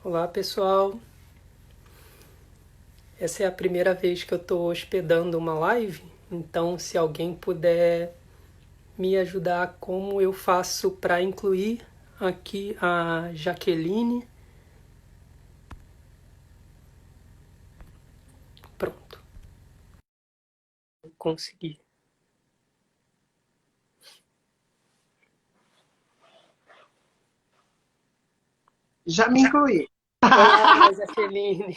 Olá, pessoal. Essa é a primeira vez que eu estou hospedando uma live, então se alguém puder me ajudar como eu faço para incluir aqui a Jaqueline. Pronto, consegui. Já me incluí. Olá, Jaqueline.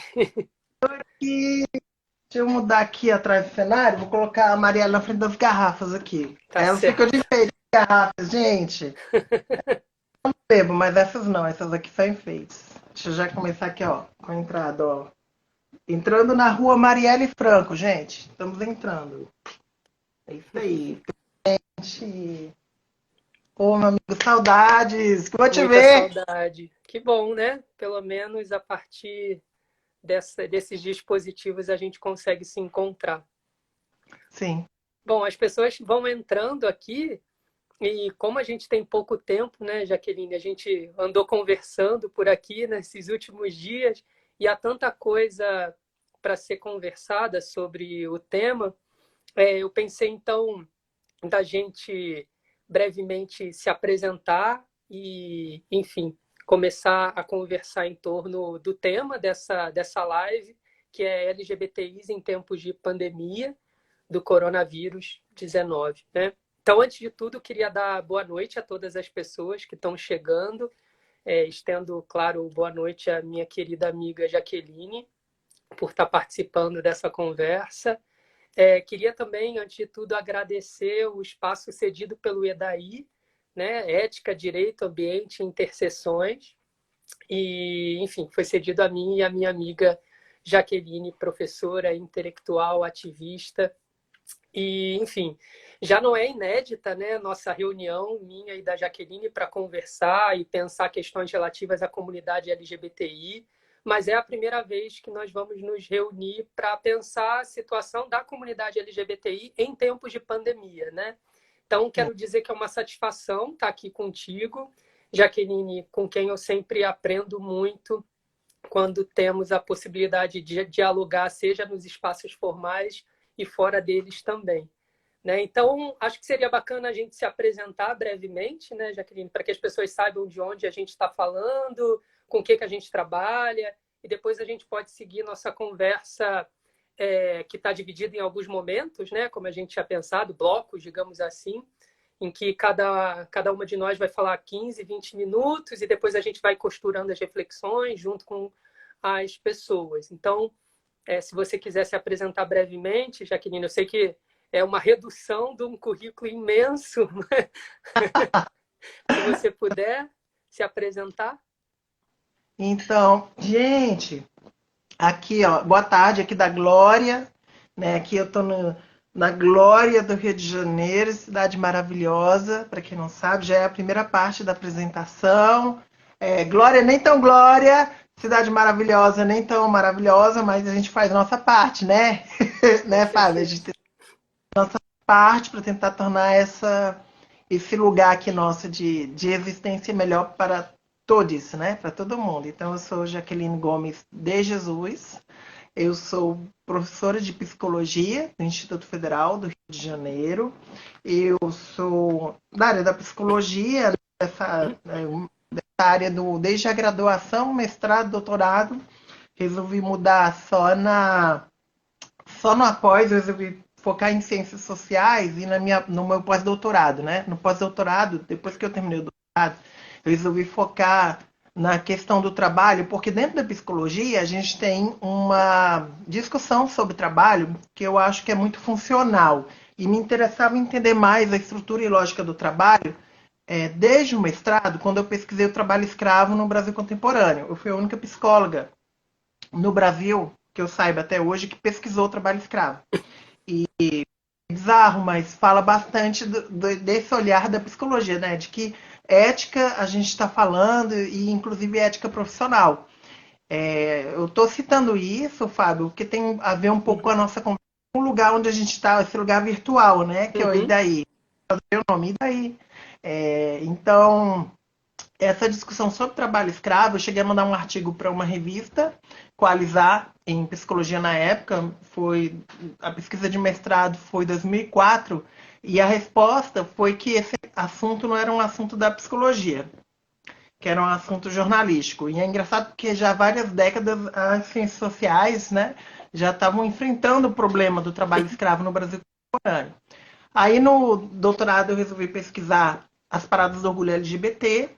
E deixa eu mudar aqui atrás do cenário, vou colocar a Mariela na frente das garrafas aqui. Tá Elas ficam certo. de enfeite, garrafas, gente. Bebo, mas essas não, essas aqui são enfeites. Deixa eu já começar aqui, ó, com a entrada, ó. Entrando na rua Marielle Franco, gente. Estamos entrando. É isso aí. Gente. Ô, meu amigo, saudades. Que vou te Muita ver. saudade. Que bom, né? Pelo menos a partir desses dispositivos a gente consegue se encontrar. Sim. Bom, as pessoas vão entrando aqui. E como a gente tem pouco tempo, né, Jaqueline? A gente andou conversando por aqui nesses últimos dias e há tanta coisa para ser conversada sobre o tema. Eu pensei então da gente brevemente se apresentar e, enfim, começar a conversar em torno do tema dessa live, que é LGBTIs em tempos de pandemia do coronavírus 19, né? Então, antes de tudo, queria dar boa noite a todas as pessoas que estão chegando. Estendo, claro, boa noite à minha querida amiga Jaqueline, por estar participando dessa conversa. Queria também, antes de tudo, agradecer o espaço cedido pelo EDAI, né? Ética, Direito, Ambiente e Interseções. E, enfim, foi cedido a mim e a minha amiga Jaqueline, professora, intelectual, ativista, e, enfim, já não é inédita, né, nossa reunião, minha e da Jaqueline, para conversar e pensar questões relativas à comunidade LGBTI, mas é a primeira vez que nós vamos nos reunir para pensar a situação da comunidade LGBTI em tempos de pandemia, né? Então, quero dizer que é uma satisfação estar aqui contigo, Jaqueline, com quem eu sempre aprendo muito quando temos a possibilidade de dialogar, seja nos espaços formais e fora deles também. Né? Então, acho que seria bacana a gente se apresentar brevemente, né, Jaqueline, para que as pessoas saibam de onde a gente está falando, com o que a gente trabalha, e depois a gente pode seguir nossa conversa, que está dividida em alguns momentos, né, como a gente tinha pensado, blocos, digamos assim, em que cada uma de nós vai falar 15, 20 minutos, e depois a gente vai costurando as reflexões junto com as pessoas. Então, se você quiser se apresentar brevemente, Jaqueline, eu sei que é uma redução de um currículo imenso, né? Se você puder se apresentar. Então, gente, aqui, ó, boa tarde, aqui da Glória, né? Aqui eu tô na Glória do Rio de Janeiro, cidade maravilhosa, para quem não sabe, já é a primeira parte da apresentação. Glória nem tão Glória, cidade maravilhosa nem tão maravilhosa, mas a gente faz a nossa parte, né? Com né, Fábio? A certeza. gente tem parte para tentar tornar esse lugar aqui nosso de existência melhor para todos, né? Para todo mundo. Então, eu sou Jaqueline Gomes de Jesus, eu sou professora de psicologia no Instituto Federal do Rio de Janeiro. Eu sou da área da psicologia, dessa área desde a graduação, mestrado, doutorado. Resolvi mudar só no após, eu resolvi focar em ciências sociais e no meu pós-doutorado, né? No pós-doutorado, depois que eu terminei o doutorado, eu resolvi focar na questão do trabalho, porque dentro da psicologia a gente tem uma discussão sobre trabalho que eu acho que é muito funcional. E me interessava entender mais a estrutura e lógica do trabalho desde o mestrado, quando eu pesquisei o trabalho escravo no Brasil contemporâneo. Eu fui a única psicóloga no Brasil, que eu saiba até hoje, que pesquisou o trabalho escravo. É bizarro, mas fala bastante desse olhar da psicologia, né? De que ética a gente está falando, e inclusive ética profissional. Eu estou citando isso, Fábio, porque tem a ver um pouco com a Uhum. nossa conversa, com o lugar onde a gente está, esse lugar virtual, né? Que é o Uhum. Idaí. O nome Idaí. Então, essa discussão sobre trabalho escravo, eu cheguei a mandar um artigo para uma revista, Coalizar, em psicologia na época, foi a pesquisa de mestrado foi em 2004, e a resposta foi que esse assunto não era um assunto da psicologia, que era um assunto jornalístico. E é engraçado porque já há várias décadas as ciências sociais, né, já estavam enfrentando o problema do trabalho escravo no Brasil contemporâneo. Aí no doutorado eu resolvi pesquisar as paradas do orgulho LGBT,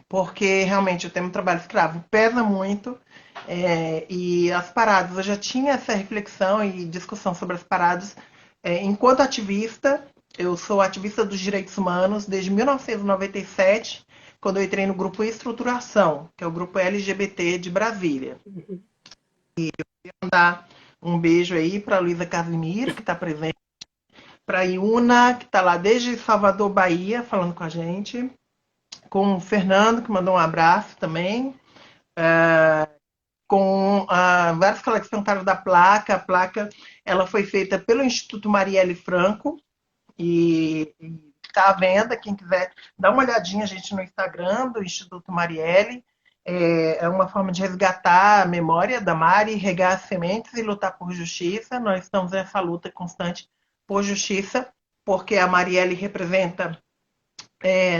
porque realmente o tema do trabalho escravo pesa muito, e as paradas, eu já tinha essa reflexão e discussão sobre as paradas enquanto ativista. Eu sou ativista dos direitos humanos desde 1997, quando eu entrei no grupo Estruturação, que é o grupo LGBT de Brasília. Uhum. Mandar um beijo aí para a Luísa Casimiro, que está presente, para a Iuna, que está lá desde Salvador, Bahia, falando com a gente, com o Fernando, que mandou um abraço também, com vários colegas que perguntaram da placa. A placa ela foi feita pelo Instituto Marielle Franco e está à venda. Quem quiser dar uma olhadinha, a gente, no Instagram do Instituto Marielle. É uma forma de resgatar a memória da Mari, regar as sementes e lutar por justiça. Nós estamos nessa luta constante por justiça, porque a Marielle representa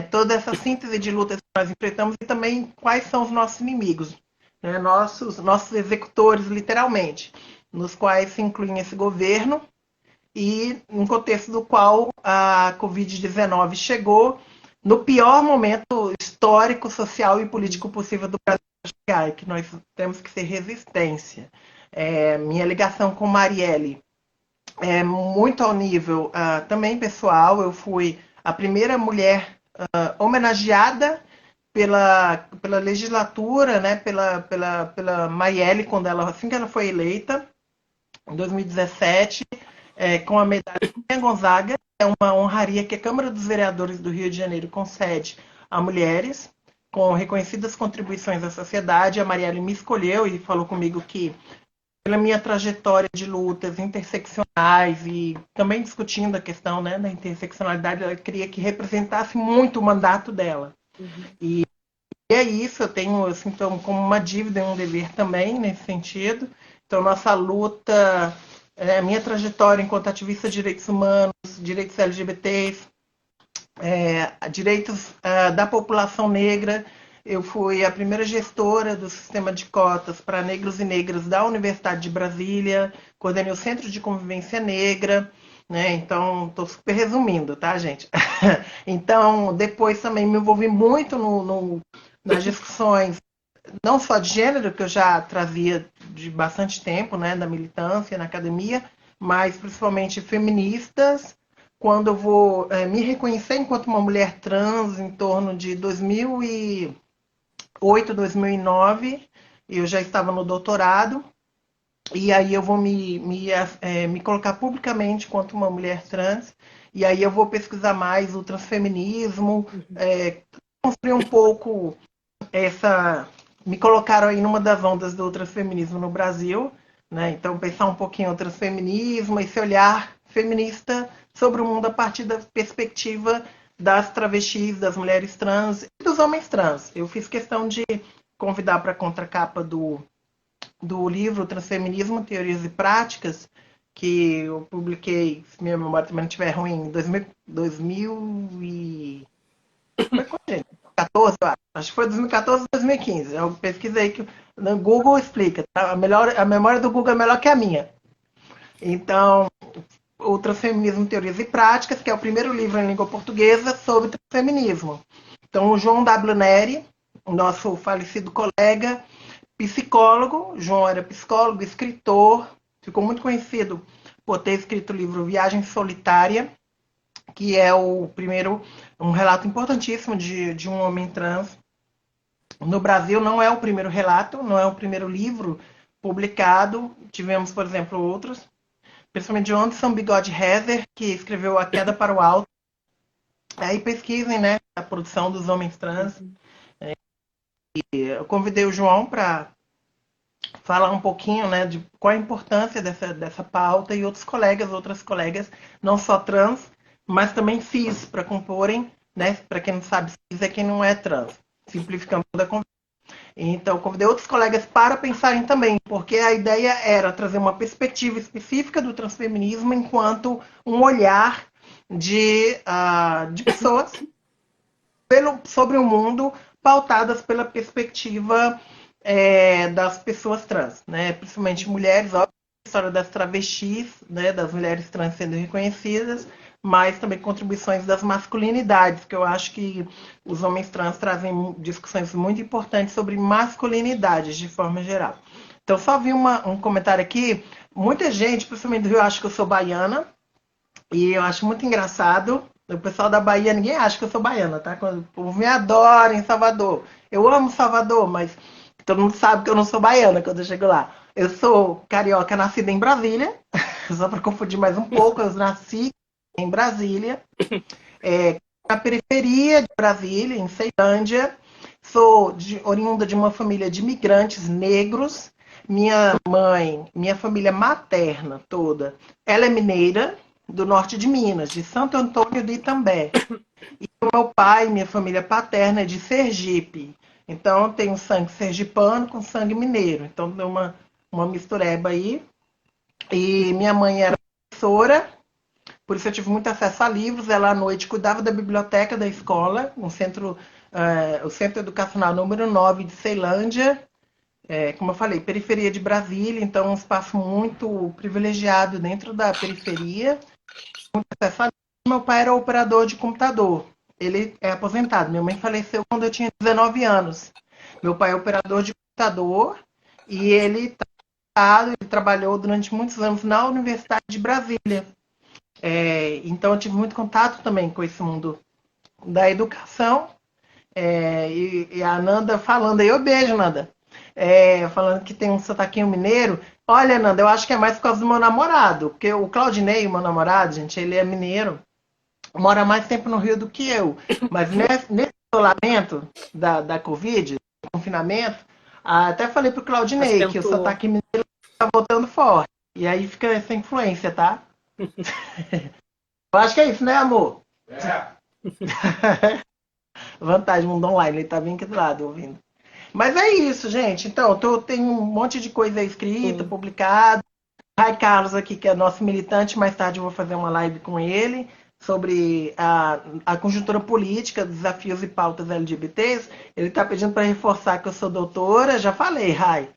toda essa síntese de lutas que nós enfrentamos e também quais são os nossos inimigos, né? Nossos executores, literalmente, nos quais se incluem esse governo e um contexto do qual a Covid-19 chegou no pior momento histórico, social e político possível do Brasil, que nós temos que ser resistência. Minha ligação com Marielle é muito ao nível também pessoal. Eu fui a primeira mulher homenageada pela legislatura, né, pela Marielle, assim que ela foi eleita, em 2017, com a medalha Gonzaga. É uma honraria que a Câmara dos Vereadores do Rio de Janeiro concede a mulheres com reconhecidas contribuições à sociedade. A Marielle me escolheu e falou comigo que, pela minha trajetória de lutas interseccionais e também discutindo a questão, né, da interseccionalidade, ela queria que representasse muito o mandato dela. Uhum. E é isso, eu tenho assim, como uma dívida e um dever também nesse sentido. Então, nossa luta, a minha trajetória enquanto ativista de direitos humanos, direitos LGBTs, direitos da população negra. Eu fui a primeira gestora do sistema de cotas para negros e negras da Universidade de Brasília, coordenei o Centro de Convivência Negra, né? Então, estou super resumindo, tá, gente? Então, depois também me envolvi muito nas discussões, não só de gênero, que eu já trazia de bastante tempo, né, da militância na academia, mas principalmente feministas. Quando eu vou me reconhecer enquanto uma mulher trans, em torno de 2008, 2009, eu já estava no doutorado, e aí eu vou me colocar publicamente enquanto uma mulher trans, e aí eu vou pesquisar mais o transfeminismo, construir um pouco essa... Me colocaram aí numa das ondas do transfeminismo no Brasil, né? Então pensar um pouquinho o transfeminismo, esse olhar feminista sobre o mundo a partir da perspectiva das travestis, das mulheres trans e dos homens trans. Eu fiz questão de convidar para a contracapa do livro Transfeminismo, Teorias e Práticas, que eu publiquei, se minha memória também não estiver ruim, em 2000 e... Foi quando, gente? 2014, eu acho que foi 2014 ou 2015. Eu pesquisei que no Google explica. Tá? A memória do Google é melhor que a minha. Então, o Transfeminismo, Teorias e Práticas, que é o primeiro livro em língua portuguesa sobre transfeminismo. Então, o João W. Neri, o nosso falecido colega, psicólogo. O João era psicólogo, escritor, ficou muito conhecido por ter escrito o livro Viagem Solitária, que é um relato importantíssimo de um homem trans. No Brasil não é o primeiro relato, não é o primeiro livro publicado. Tivemos, por exemplo, outros, principalmente de Anderson Bigode Heather, que escreveu A Queda para o Alto. Aí pesquisem, né, a produção dos homens trans. Eu convidei o João para falar um pouquinho, né, de qual a importância dessa pauta, e outras colegas, não só trans, mas também cis, para comporem né? Para quem não sabe, cis é quem não é trans. Simplificando toda a conversa. Então, convidei outros colegas para pensarem também, porque a ideia era trazer uma perspectiva específica do transfeminismo enquanto um olhar de pessoas sobre o mundo pautadas pela perspectiva das pessoas trans, né? Principalmente mulheres, óbvio, a história das travestis, né? Das mulheres trans sendo reconhecidas, mas também contribuições das masculinidades, que eu acho que os homens trans trazem discussões muito importantes sobre masculinidades de forma geral. Então, só vi um comentário aqui. Muita gente, principalmente do Rio, acha que eu sou baiana, e eu acho muito engraçado. O pessoal da Bahia, ninguém acha que eu sou baiana, tá? Quando o povo me adora em Salvador. Eu amo Salvador, mas todo mundo sabe que eu não sou baiana quando eu chego lá. Eu sou carioca, nascida em Brasília. Só para confundir mais um pouco, eu nasci em Brasília, na periferia de Brasília, em Ceilândia. Sou oriunda de uma família de imigrantes negros. Minha mãe, minha família materna toda, ela é mineira, do norte de Minas, de Santo Antônio de Itambé. E o meu pai, minha família paterna, é de Sergipe. Então, eu tenho sangue sergipano com sangue mineiro. Então, deu uma mistureba aí. E minha mãe era professora, por isso eu tive muito acesso a livros. Ela, à noite, cuidava da biblioteca da escola, no centro, o Centro Educacional número 9 de Ceilândia. Como eu falei, periferia de Brasília, então um espaço muito privilegiado dentro da periferia. Meu pai era operador de computador. Ele é aposentado. Minha mãe faleceu quando eu tinha 19 anos. Meu pai é operador de computador e ele trabalhou durante muitos anos na Universidade de Brasília. Então eu tive muito contato também com esse mundo da educação. E a Nanda falando aí, ô beijo, Nanda. Falando que tem um sotaquinho mineiro. Olha, Nanda, eu acho que é mais por causa do meu namorado, porque o Claudinei, meu namorado, gente, ele é mineiro, mora mais tempo no Rio do que eu. Mas nesse isolamento da Covid, confinamento, até falei pro Claudinei que o Acentuou. sotaque mineiro tá voltando forte. E aí fica essa influência, tá? Eu acho que é isso, né, amor? Vantagem, mundo online, ele tá bem aqui do lado ouvindo. Mas é isso, gente. Então, tem um monte de coisa escrita, Sim. publicada. Rai Carlos aqui, que é nosso militante, mais tarde eu vou fazer uma live com ele sobre a conjuntura política, desafios e pautas LGBTs. Ele está pedindo para reforçar que eu sou doutora, já falei, Rai.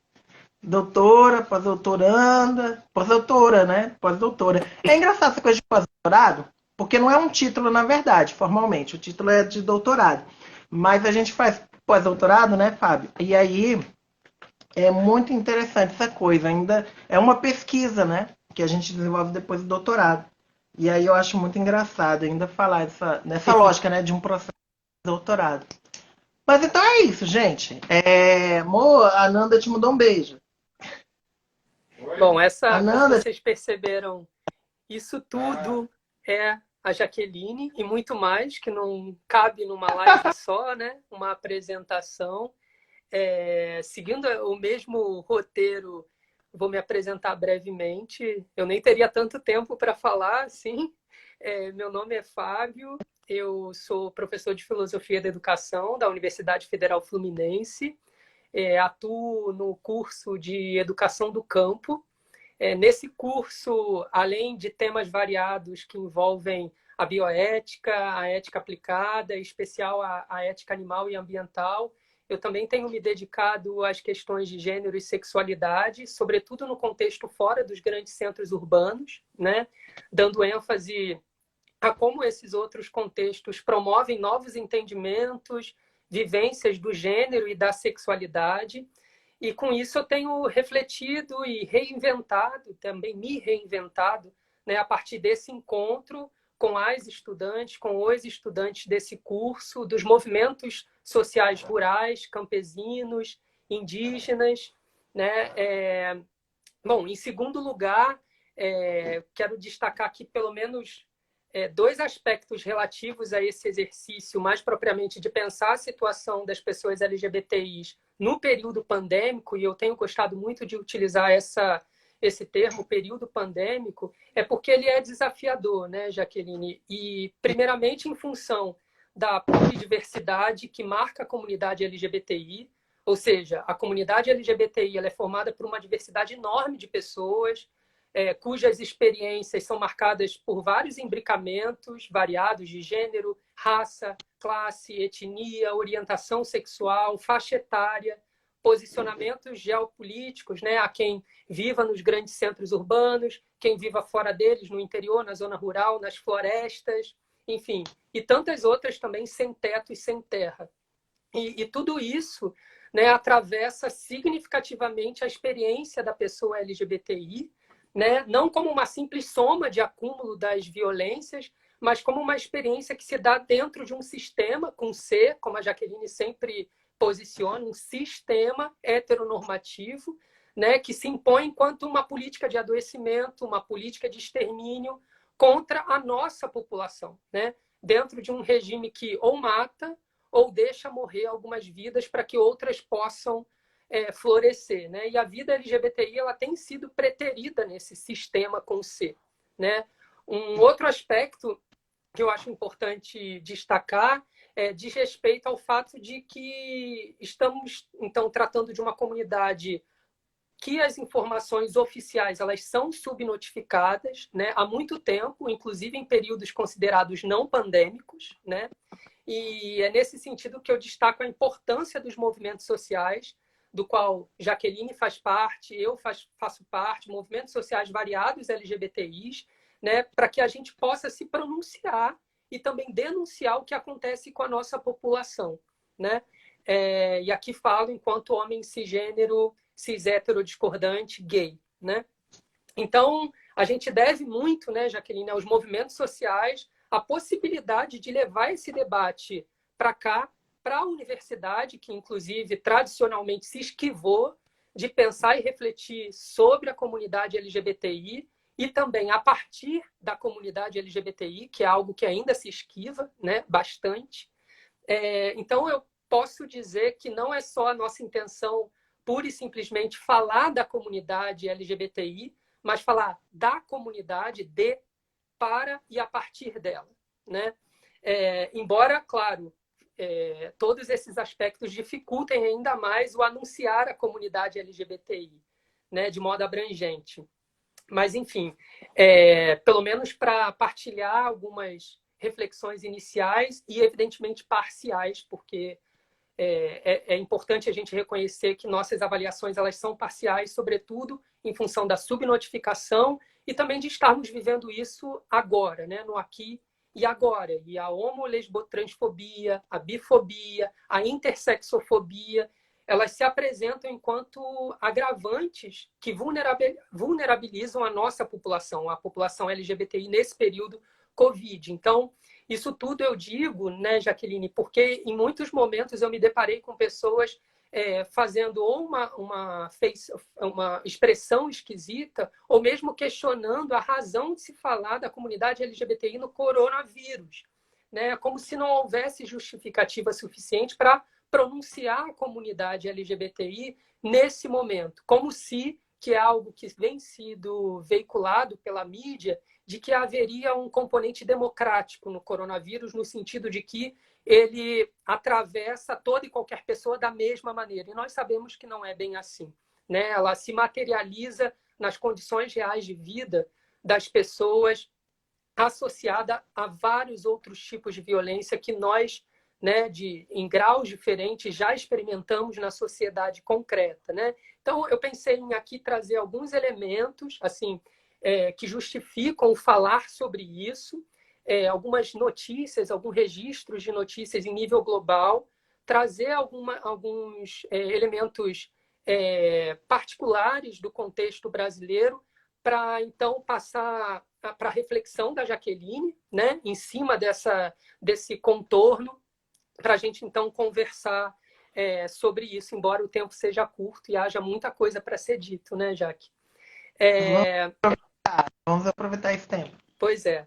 Doutora, pós-doutoranda, pós-doutora, né? Pós-doutora. É engraçado essa coisa de pós-doutorado, porque não é um título, na verdade, formalmente. O título é de doutorado. Mas a gente faz pós-doutorado, né, Fábio? E aí é muito interessante essa coisa. Ainda é uma pesquisa, né? Que a gente desenvolve depois do doutorado. E aí eu acho muito engraçado ainda falar nessa lógica, né? De um processo de doutorado. Mas então é isso, gente. Mo, a Nanda te mandou um beijo. Bom, como Ananda, vocês perceberam, isso tudo é a Jaqueline e muito mais, que não cabe numa live só, né? Uma apresentação. Seguindo o mesmo roteiro, vou me apresentar brevemente. Eu nem teria tanto tempo para falar, assim. Meu nome é Fábio, eu sou professor de Filosofia da Educação da Universidade Federal Fluminense. Atuo no curso de Educação do Campo. Nesse curso, além de temas variados que envolvem a bioética, a ética aplicada, em especial a ética animal e ambiental, eu também tenho me dedicado às questões de gênero e sexualidade, sobretudo no contexto fora dos grandes centros urbanos, né? Dando ênfase a como esses outros contextos promovem novos entendimentos, vivências do gênero e da sexualidade. E com isso eu tenho refletido e reinventado, também me reinventado, né, a partir desse encontro com as estudantes, com os estudantes desse curso, dos movimentos sociais rurais, campesinos, indígenas, né? Bom, em segundo lugar, quero destacar aqui pelo menos dois aspectos relativos a esse exercício, mais propriamente de pensar a situação das pessoas LGBTIs no período pandêmico, e eu tenho gostado muito de utilizar esse termo, período pandêmico, porque ele é desafiador, né, Jaqueline? E, primeiramente, em função da pluridiversidade que marca a comunidade LGBTI, ou seja, a comunidade LGBTI ela é formada por uma diversidade enorme de pessoas, cujas experiências são marcadas por vários imbricamentos variados de gênero, raça, classe, etnia, orientação sexual, faixa etária, posicionamentos geopolíticos, né? Há quem viva nos grandes centros urbanos, quem viva fora deles, no interior, na zona rural, nas florestas, enfim, e tantas outras também sem teto e sem terra. E tudo isso, né, atravessa significativamente a experiência da pessoa LGBTI, né, não como uma simples soma de acúmulo das violências, mas como uma experiência que se dá dentro de um sistema com C, como a Jaqueline sempre posiciona, um sistema heteronormativo, né, que se impõe enquanto uma política de adoecimento, uma política de extermínio contra a nossa população, né, dentro de um regime que ou mata ou deixa morrer algumas vidas para que outras possam florescer, né? E a vida LGBTI ela tem sido preterida nesse sistema com C, né? Um outro aspecto que eu acho importante destacar diz respeito ao fato de que estamos, então, tratando de uma comunidade que as informações oficiais elas são subnotificadas, né, há muito tempo, inclusive em períodos considerados não pandêmicos, né? E é nesse sentido que eu destaco a importância dos movimentos sociais, do qual Jaqueline faz parte, eu faço parte, movimentos sociais variados LGBTIs, né, para que a gente possa se pronunciar e também denunciar o que acontece com a nossa população, né? E aqui falo enquanto homem cisgênero, cis-hétero discordante, gay, né? Então, a gente deve muito, né, Jaqueline, aos movimentos sociais, a possibilidade de levar esse debate para cá, para a universidade, que inclusive tradicionalmente se esquivou de pensar e refletir sobre a comunidade LGBTI e também a partir da comunidade LGBTI, que é algo que ainda se esquiva, né, bastante. Então, eu posso dizer que não é só a nossa intenção pura e simplesmente falar da comunidade LGBTI, mas falar da comunidade de, para e a partir dela, né? Embora, claro, todos esses aspectos dificultem ainda mais o anunciar a comunidade LGBTI, né, de modo abrangente. Mas, enfim, pelo menos para partilhar algumas reflexões iniciais e, evidentemente, parciais, porque é importante a gente reconhecer que nossas avaliações elas são parciais, sobretudo em função da subnotificação e também de estarmos vivendo isso agora, né, no aqui e agora. E a homo-lesbotransfobia, a bifobia, a intersexofobia, elas se apresentam enquanto agravantes que vulnerabilizam a nossa população, a população LGBTI nesse período Covid. Então, isso tudo eu digo, né, Jaqueline, porque em muitos momentos eu me deparei com pessoas fazendo ou uma expressão esquisita, ou mesmo questionando a razão de se falar da comunidade LGBTI no coronavírus, né? Como se não houvesse justificativa suficiente para pronunciar a comunidade LGBTI nesse momento, como se, que é algo que vem sido veiculado pela mídia, de que haveria um componente democrático no coronavírus, no sentido de que ele atravessa toda e qualquer pessoa da mesma maneira. E nós sabemos que não é bem assim, né? Ela se materializa nas condições reais de vida das pessoas, associada a vários outros tipos de violência que nós, né, em graus diferentes, já experimentamos na sociedade concreta, né? Então, eu pensei em aqui trazer alguns elementos, assim, que justificam o falar sobre isso, algumas notícias, alguns registros de notícias em nível global, trazer alguns elementos particulares do contexto brasileiro para, então, passar para a reflexão da Jaqueline, né, em cima desse contorno, para a gente, então, conversar sobre isso, embora o tempo seja curto e haja muita coisa para ser dito, né, Jaque? Vamos aproveitar esse tempo. Pois é.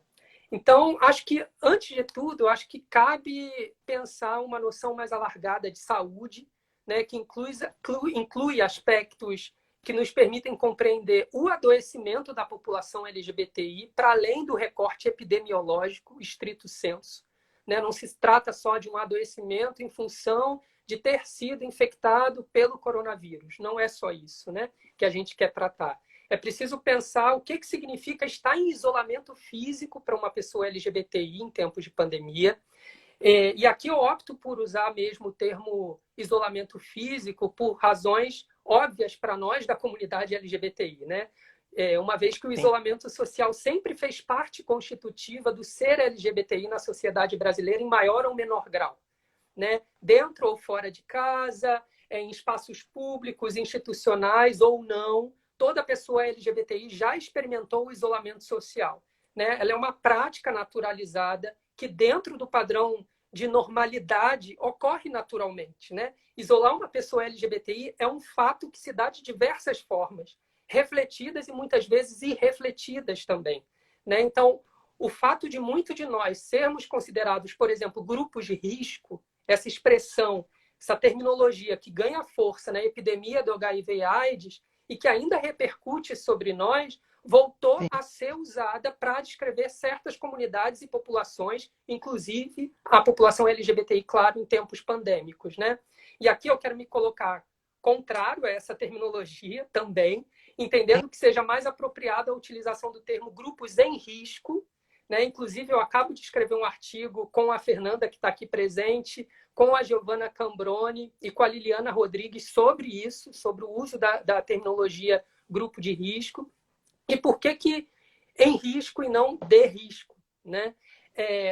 Então, acho que, antes de tudo, acho que cabe pensar uma noção mais alargada de saúde, né, que inclui aspectos que nos permitem compreender o adoecimento da população LGBTI para além do recorte epidemiológico estrito sensu, né? Não se trata só de um adoecimento em função de ter sido infectado pelo coronavírus. Não é só isso, né, que a gente quer tratar. É preciso pensar o que significa estar em isolamento físico para uma pessoa LGBTI em tempos de pandemia. E aqui eu opto por usar mesmo o termo isolamento físico por razões óbvias para nós da comunidade LGBTI, né? Uma vez que o isolamento social sempre fez parte constitutiva do ser LGBTI na sociedade brasileira em maior ou menor grau, né? Dentro ou fora de casa, em espaços públicos, institucionais ou não, toda pessoa LGBTI já experimentou o isolamento social, né? Ela é uma prática naturalizada que dentro do padrão de normalidade ocorre naturalmente, né? Isolar uma pessoa LGBTI é um fato que se dá de diversas formas, refletidas e muitas vezes irrefletidas também, né? Então, o fato de muitos de nós sermos considerados, por exemplo, grupos de risco, essa expressão, essa terminologia que ganha força na epidemia do HIV/AIDS e que ainda repercute sobre nós, voltou a ser usada para descrever certas comunidades e populações, inclusive a população LGBTI, claro, em tempos pandêmicos, né? E aqui eu quero me colocar contrário a essa terminologia também, entendendo que seja mais apropriada a utilização do termo grupos em risco, né? Inclusive, eu acabo de escrever um artigo com a Fernanda, que está aqui presente, com a Giovana Cambroni e com a Liliana Rodrigues sobre isso, sobre o uso da terminologia grupo de risco e por que em risco e não de risco, né?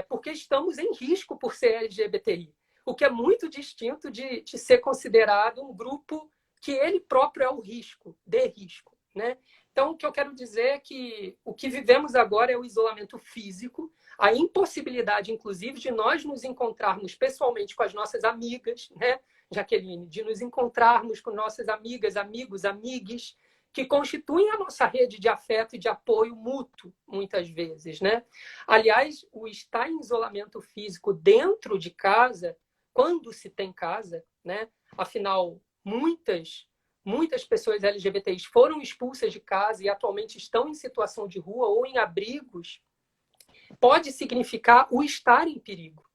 Porque estamos em risco por ser LGBTI, o que é muito distinto de ser considerado um grupo que ele próprio é o risco, de risco, né? Então, o que eu quero dizer é que o que vivemos agora é o isolamento físico, a impossibilidade, inclusive, de nós nos encontrarmos pessoalmente com as nossas amigas, né, Jaqueline? De nos encontrarmos com nossas amigas, amigos, amigues, que constituem a nossa rede de afeto e de apoio mútuo, muitas vezes, né? Aliás, o estar em isolamento físico dentro de casa, quando se tem casa, né? Afinal, muitas pessoas LGBTIs foram expulsas de casa e atualmente estão em situação de rua ou em abrigos, pode significar o estar em perigo,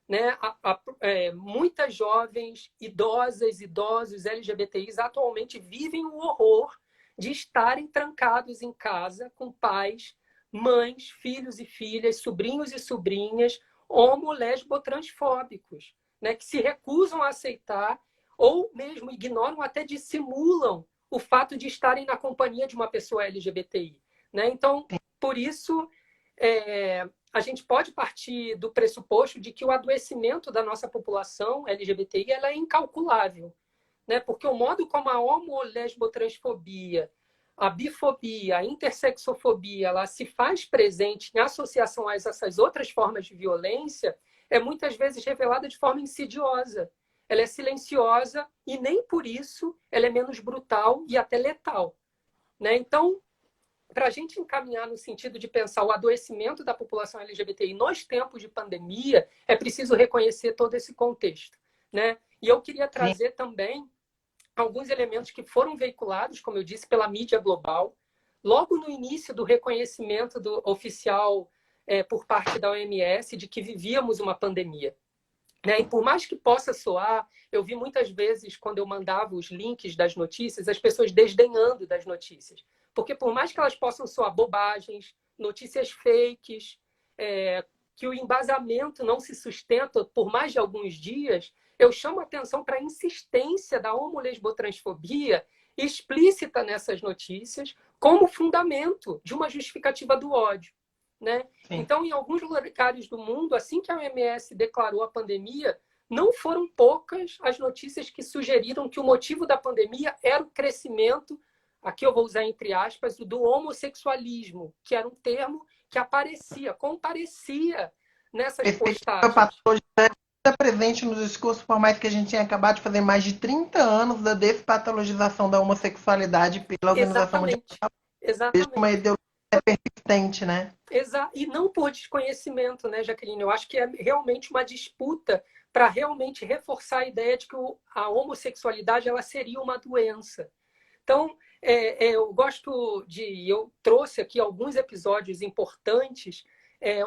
né? Muitas jovens, idosas, idosos LGBTIs atualmente vivem o horror de estarem trancados em casa com pais, mães, filhos e filhas, sobrinhos e sobrinhas, homo, lesbo, transfóbicos, né? Que se recusam a aceitar ou mesmo ignoram, até dissimulam o fato de estarem na companhia de uma pessoa LGBTI, né? Então, por isso, a gente pode partir do pressuposto de que o adoecimento da nossa população LGBTI ela é incalculável, né? Porque o modo como a homo-lesbotransfobia, a bifobia, a intersexofobia, ela se faz presente em associação a essas outras formas de violência, é muitas vezes revelada de forma insidiosa. Ela é silenciosa e nem por isso ela é menos brutal e até letal, né? Então, para a gente encaminhar no sentido de pensar o adoecimento da população LGBTI nos tempos de pandemia, é preciso reconhecer todo esse contexto, né? E eu queria trazer também alguns elementos que foram veiculados, como eu disse, pela mídia global, logo no início do reconhecimento do oficial por parte da OMS de que vivíamos uma pandemia, né? E por mais que possa soar, eu vi muitas vezes, quando eu mandava os links das notícias, as pessoas desdenhando das notícias. Porque por mais que elas possam soar bobagens, notícias fakes, que o embasamento não se sustenta por mais de alguns dias, eu chamo a atenção para a insistência da homo-lesbotransfobia explícita nessas notícias como fundamento de uma justificativa do ódio, né? Então, em alguns lugares do mundo, assim que a OMS declarou a pandemia, não foram poucas as notícias que sugeriram que o motivo da pandemia era o crescimento, aqui eu vou usar entre aspas, do homossexualismo, que era um termo que comparecia nessas postagens. Está presente no discurso, por mais que a gente tenha acabado de fazer mais de 30 anos da despatologização da homossexualidade pela Organização Mundial da Saúde. Exatamente. Uma ideologia persistente, né? E não por desconhecimento, né, Jaqueline? Eu acho que é realmente uma disputa para realmente reforçar a ideia de que a homossexualidade ela seria uma doença. Então, eu trouxe aqui alguns episódios importantes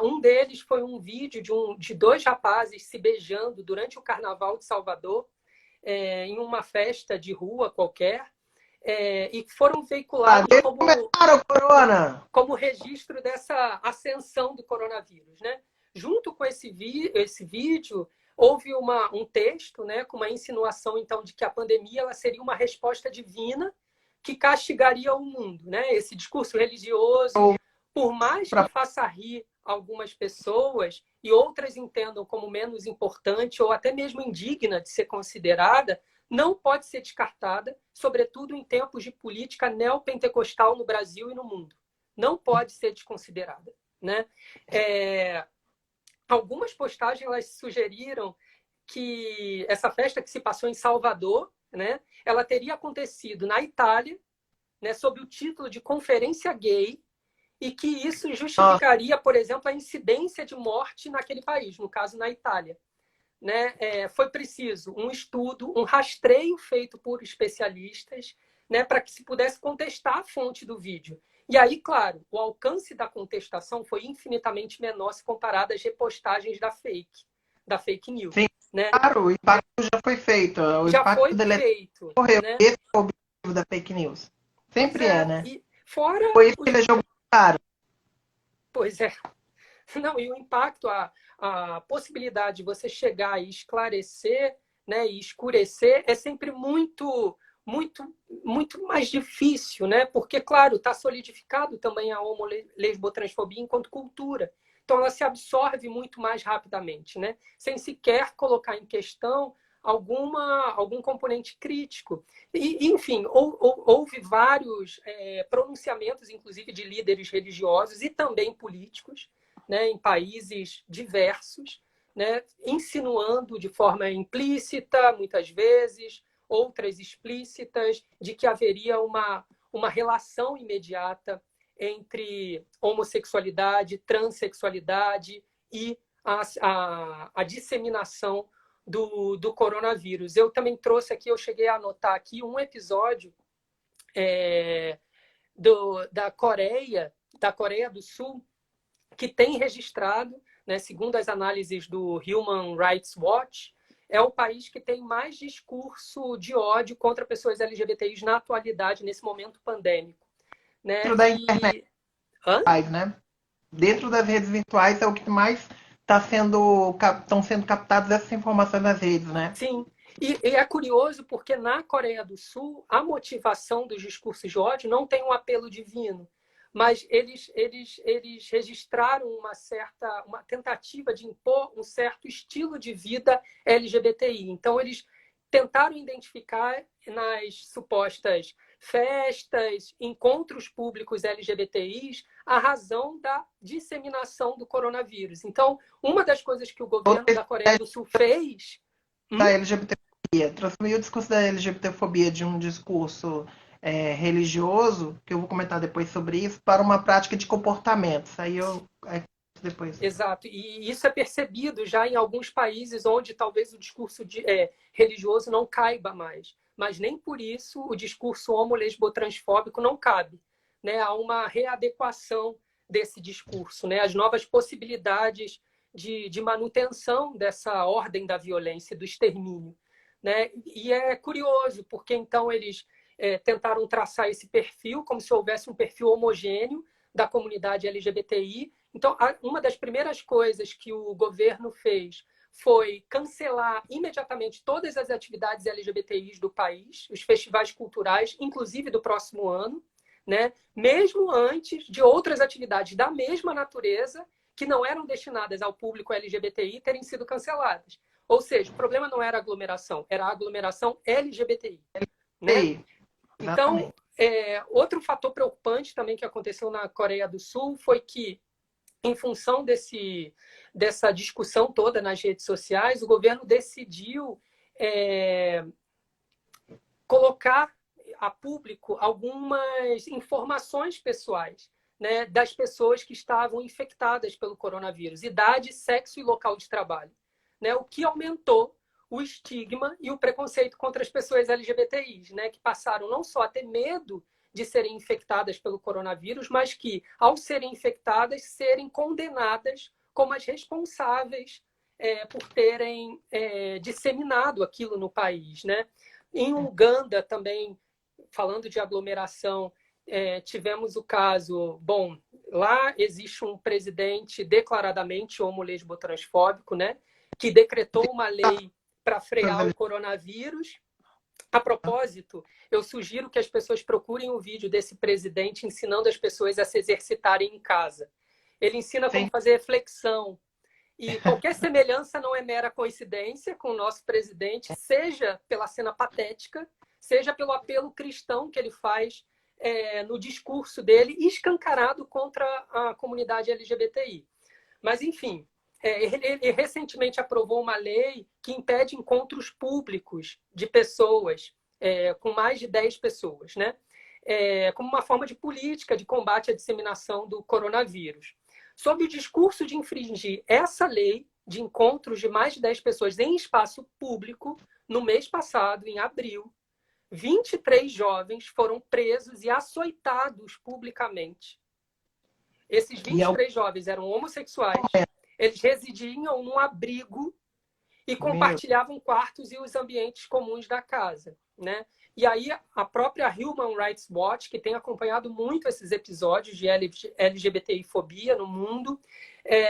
Um deles foi um vídeo de dois rapazes se beijando durante o Carnaval de Salvador, em uma festa de rua qualquer, e foram veiculados como registro dessa ascensão do coronavírus, né? Junto com esse vídeo, houve um texto, né, com uma insinuação, então, de que a pandemia ela seria uma resposta divina que castigaria o mundo, né? Esse discurso religioso, por mais que faça rir algumas pessoas e outras entendam como menos importante ou até mesmo indigna de ser considerada, não pode ser descartada, sobretudo em tempos de política neopentecostal no Brasil e no mundo. Não pode ser desconsiderada, né? Algumas postagens elas sugeriram que essa festa que se passou em Salvador, né, ela teria acontecido na Itália, né, sob o título de Conferência Gay, e que isso justificaria, por exemplo, a incidência de morte naquele país, no caso na Itália. Né? Foi preciso um estudo, um rastreio feito por especialistas, né, para que se pudesse contestar a fonte do vídeo. E aí, claro, o alcance da contestação foi infinitamente menor se comparado às repostagens da fake news. Sim, né? Claro, o impacto já foi feito. O já impacto foi feito. Correu. Né? Esse é o objetivo da fake news. Sempre né? E fora foi isso que ele jogou caro. Pois é. Não, e o impacto, a possibilidade de você chegar e esclarecer, né, e escurecer é sempre muito mais difícil, né? Porque, claro, está solidificado também a homo-lesbotransfobia enquanto cultura. Então, ela se absorve muito mais rapidamente, né? Sem sequer colocar em questão algum componente crítico. E, enfim, houve vários pronunciamentos, inclusive de líderes religiosos e também políticos, né, em países diversos, né, insinuando de forma implícita, muitas vezes, outras explícitas, de que haveria uma relação imediata entre homossexualidade, transexualidade e a disseminação do coronavírus. Eu também trouxe aqui, eu cheguei a anotar aqui um episódio da Coreia do Sul, que tem registrado, né, segundo as análises do Human Rights Watch, é o país que tem mais discurso de ódio contra pessoas LGBTIs na atualidade, nesse momento pandêmico. Né? Dentro da internet, né? Dentro das redes virtuais é o que mais estão sendo captadas essas informações nas redes, né? Sim. E é curioso porque na Coreia do Sul a motivação dos discursos de ódio não tem um apelo divino, mas eles registraram uma tentativa de impor um certo estilo de vida LGBTI. Então, eles tentaram identificar nas supostas festas, encontros públicos LGBTIs, a razão da disseminação do coronavírus. Então, uma das coisas que o governo da Coreia do Sul fez... Da LGBTfobia, transformou o discurso da LGBTfobia de um discurso religioso, que eu vou comentar depois sobre isso, para uma prática de comportamentos. Depois. Exato, e isso é percebido já em alguns países onde talvez o discurso religioso não caiba mais, mas nem por isso o discurso homo-lesbotransfóbico não cabe. Né? Há uma readequação desse discurso, né? As novas possibilidades de manutenção dessa ordem da violência, do extermínio. Né? E é curioso, porque então eles tentaram traçar esse perfil como se houvesse um perfil homogêneo da comunidade LGBTI. Então, uma das primeiras coisas que o governo fez foi cancelar imediatamente todas as atividades LGBTIs do país, os festivais culturais, inclusive do próximo ano, né? Mesmo antes de outras atividades da mesma natureza que não eram destinadas ao público LGBTI terem sido canceladas. Ou seja, o problema não era aglomeração, era a aglomeração LGBTI. Né? Então, outro fator preocupante também que aconteceu na Coreia do Sul foi que, em função dessa discussão toda nas redes sociais, o governo decidiu colocar a público algumas informações pessoais, né, das pessoas que estavam infectadas pelo coronavírus, idade, sexo e local de trabalho, né, o que aumentou o estigma e o preconceito contra as pessoas LGBTIs, né, que passaram não só a ter medo de serem infectadas pelo coronavírus, mas que, ao serem infectadas, serem condenadas como as responsáveis por terem disseminado aquilo no país, né? Em Uganda também, falando de aglomeração, tivemos o caso, bom, lá existe um presidente declaradamente homo-lesbo-transfóbico, né, que decretou uma lei para frear o coronavírus. A propósito, eu sugiro que as pessoas procurem o vídeo desse presidente ensinando as pessoas a se exercitarem em casa. Ele ensina como fazer flexão. E qualquer semelhança não é mera coincidência com o nosso presidente, seja pela cena patética, seja pelo apelo cristão que ele faz no discurso dele, escancarado contra a comunidade LGBTI. Mas, enfim, ele recentemente aprovou uma lei que impede encontros públicos de pessoas, com mais de 10 pessoas, né? Como uma forma de política de combate à disseminação do coronavírus. Sob o discurso de infringir essa lei de encontros de mais de 10 pessoas em espaço público, no mês passado, em abril, 23 jovens foram presos e açoitados publicamente. Esses 23 jovens eram homossexuais, eles residiam num abrigo e compartilhavam quartos e os ambientes comuns da casa, né? E aí a própria Human Rights Watch, que tem acompanhado muito esses episódios de LGBTI-fobia no mundo,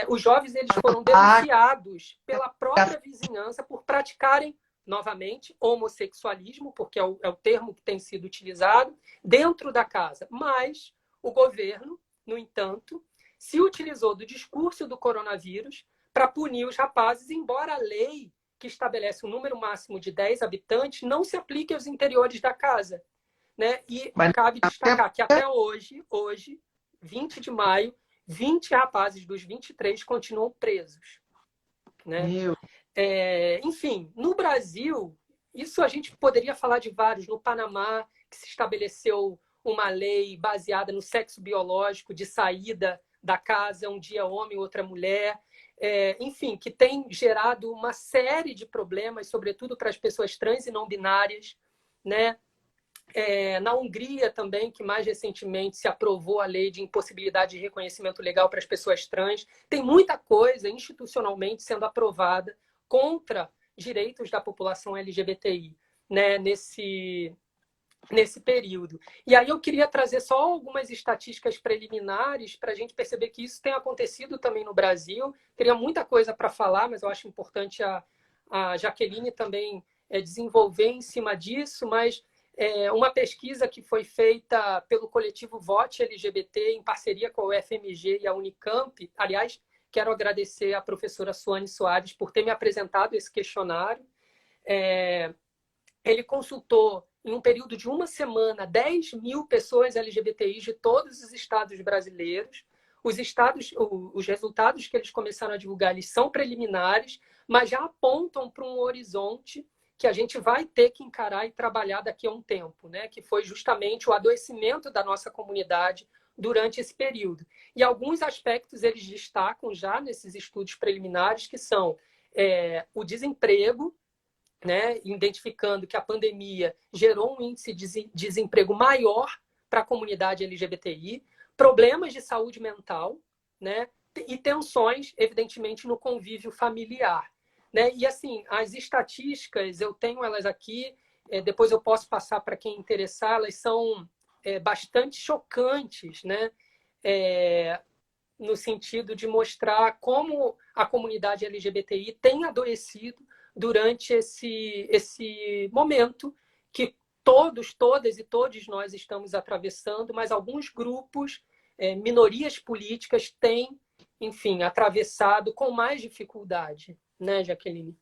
os jovens eles foram denunciados pela própria vizinhança por praticarem, novamente, homossexualismo, porque é o termo que tem sido utilizado, dentro da casa. Mas o governo, no entanto, se utilizou do discurso do coronavírus para punir os rapazes, embora a lei que estabelece um número máximo de 10 habitantes não se aplique aos interiores da casa, né? E cabe destacar que até hoje, 20 de maio, 20 rapazes dos 23 continuam presos, né? Enfim, no Brasil, isso a gente poderia falar de vários. No Panamá, que se estabeleceu uma lei baseada no sexo biológico de saída da casa, um dia homem, outra mulher. Enfim, que tem gerado uma série de problemas, sobretudo para as pessoas trans e não binárias, né? Na Hungria também, que mais recentemente se aprovou a lei de impossibilidade de reconhecimento legal para as pessoas trans. Tem muita coisa institucionalmente sendo aprovada contra direitos da população LGBTI, né? Nesse período. E aí eu queria trazer só algumas estatísticas preliminares para a gente perceber que isso tem acontecido também no Brasil. Teria muita coisa para falar, mas eu acho importante a Jaqueline também desenvolver em cima disso, mas uma pesquisa que foi feita pelo coletivo Vote LGBT em parceria com a UFMG e a Unicamp. Aliás, quero agradecer à professora Suane Soares por ter me apresentado esse questionário. Ele consultou, em um período de uma semana, 10 mil pessoas LGBTIs de todos os estados brasileiros. Os resultados que eles começaram a divulgar, eles são preliminares, mas já apontam para um horizonte que a gente vai ter que encarar e trabalhar daqui a um tempo, né? Que foi justamente o adoecimento da nossa comunidade durante esse período. E alguns aspectos eles destacam já nesses estudos preliminares, que são o desemprego, né, identificando que a pandemia gerou um índice de desemprego maior para a comunidade LGBTI, problemas de saúde mental, né, e tensões, evidentemente, no convívio familiar, né? E, assim, as estatísticas, eu tenho elas aqui, depois eu posso passar para quem interessar, elas são bastante chocantes, né? No sentido de mostrar como a comunidade LGBTI tem adoecido durante esse momento que todos, todas e todos nós estamos atravessando, mas alguns grupos, minorias políticas têm, enfim, atravessado com mais dificuldade, né, Jaqueline?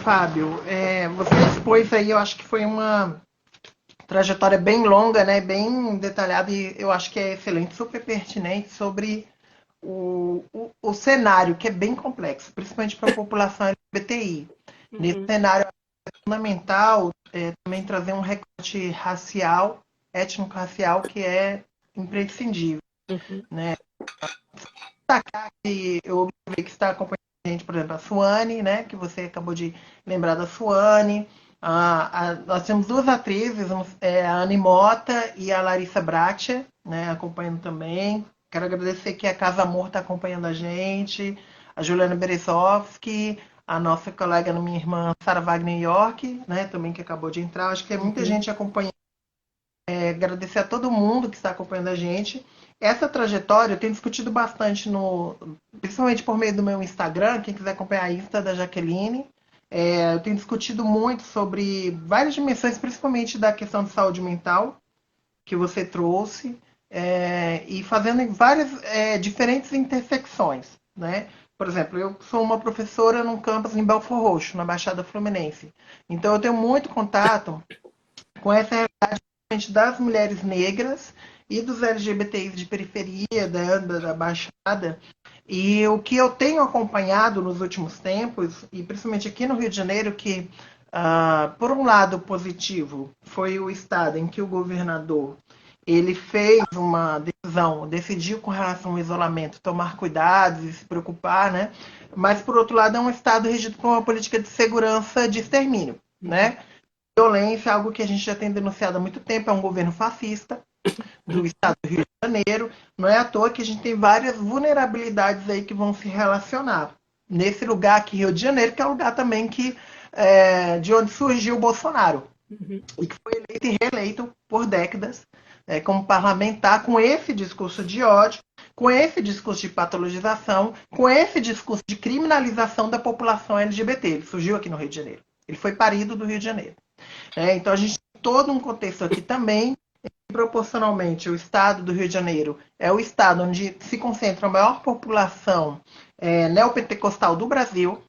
Fábio, você expôs aí, eu acho que foi uma trajetória bem longa, né, bem detalhada, e eu acho que é excelente, super pertinente sobre o cenário, que é bem complexo, principalmente para a população LGBTI. Uhum. Nesse cenário é fundamental também trazer um recorte racial, étnico-racial, que é imprescindível. Uhum. Né? Destacar que eu observei que está acompanhando a gente, por exemplo, a Suane, né, que você acabou de lembrar da Suane, Nós temos duas atrizes, a Anne Mota e a Larissa Bratia, né, acompanhando também. Quero agradecer que a Casa Amor está acompanhando a gente, a Juliana Berezovski, a nossa colega, minha irmã Sara Wagner York, né, também que acabou de entrar. Acho que tem muita gente acompanhando. Agradecer a todo mundo que está acompanhando a gente. Essa trajetória eu tenho discutido bastante, principalmente por meio do meu Instagram, quem quiser acompanhar a Insta da Jaqueline. Eu tenho discutido muito sobre várias dimensões, principalmente da questão de saúde mental, que você trouxe, e fazendo em várias diferentes intersecções, né? Por exemplo, eu sou uma professora num campus em Belford Roxo, na Baixada Fluminense. Então eu tenho muito contato com essa realidade das mulheres negras e dos LGBTs de periferia, da Baixada. E o que eu tenho acompanhado nos últimos tempos, e principalmente aqui no Rio de Janeiro, que, por um lado positivo, foi o estado em que o governador ele fez uma decisão, decidiu com relação ao isolamento, tomar cuidados e se preocupar, né? Mas, por outro lado, é um estado regido por uma política de segurança de extermínio, né? Violência é algo que a gente já tem denunciado há muito tempo, é um governo fascista do estado do Rio de Janeiro. Não é à toa que a gente tem várias vulnerabilidades aí que vão se relacionar. Nesse lugar aqui, Rio de Janeiro, que é o lugar também de onde surgiu o Bolsonaro. E que foi eleito e reeleito por décadas como parlamentar com esse discurso de ódio, com esse discurso de patologização, com esse discurso de criminalização da população LGBT. Ele surgiu aqui no Rio de Janeiro. Ele foi parido do Rio de Janeiro. Então a gente tem todo um contexto aqui também. Proporcionalmente, o estado do Rio de Janeiro é o estado onde se concentra a maior população neopentecostal do Brasil,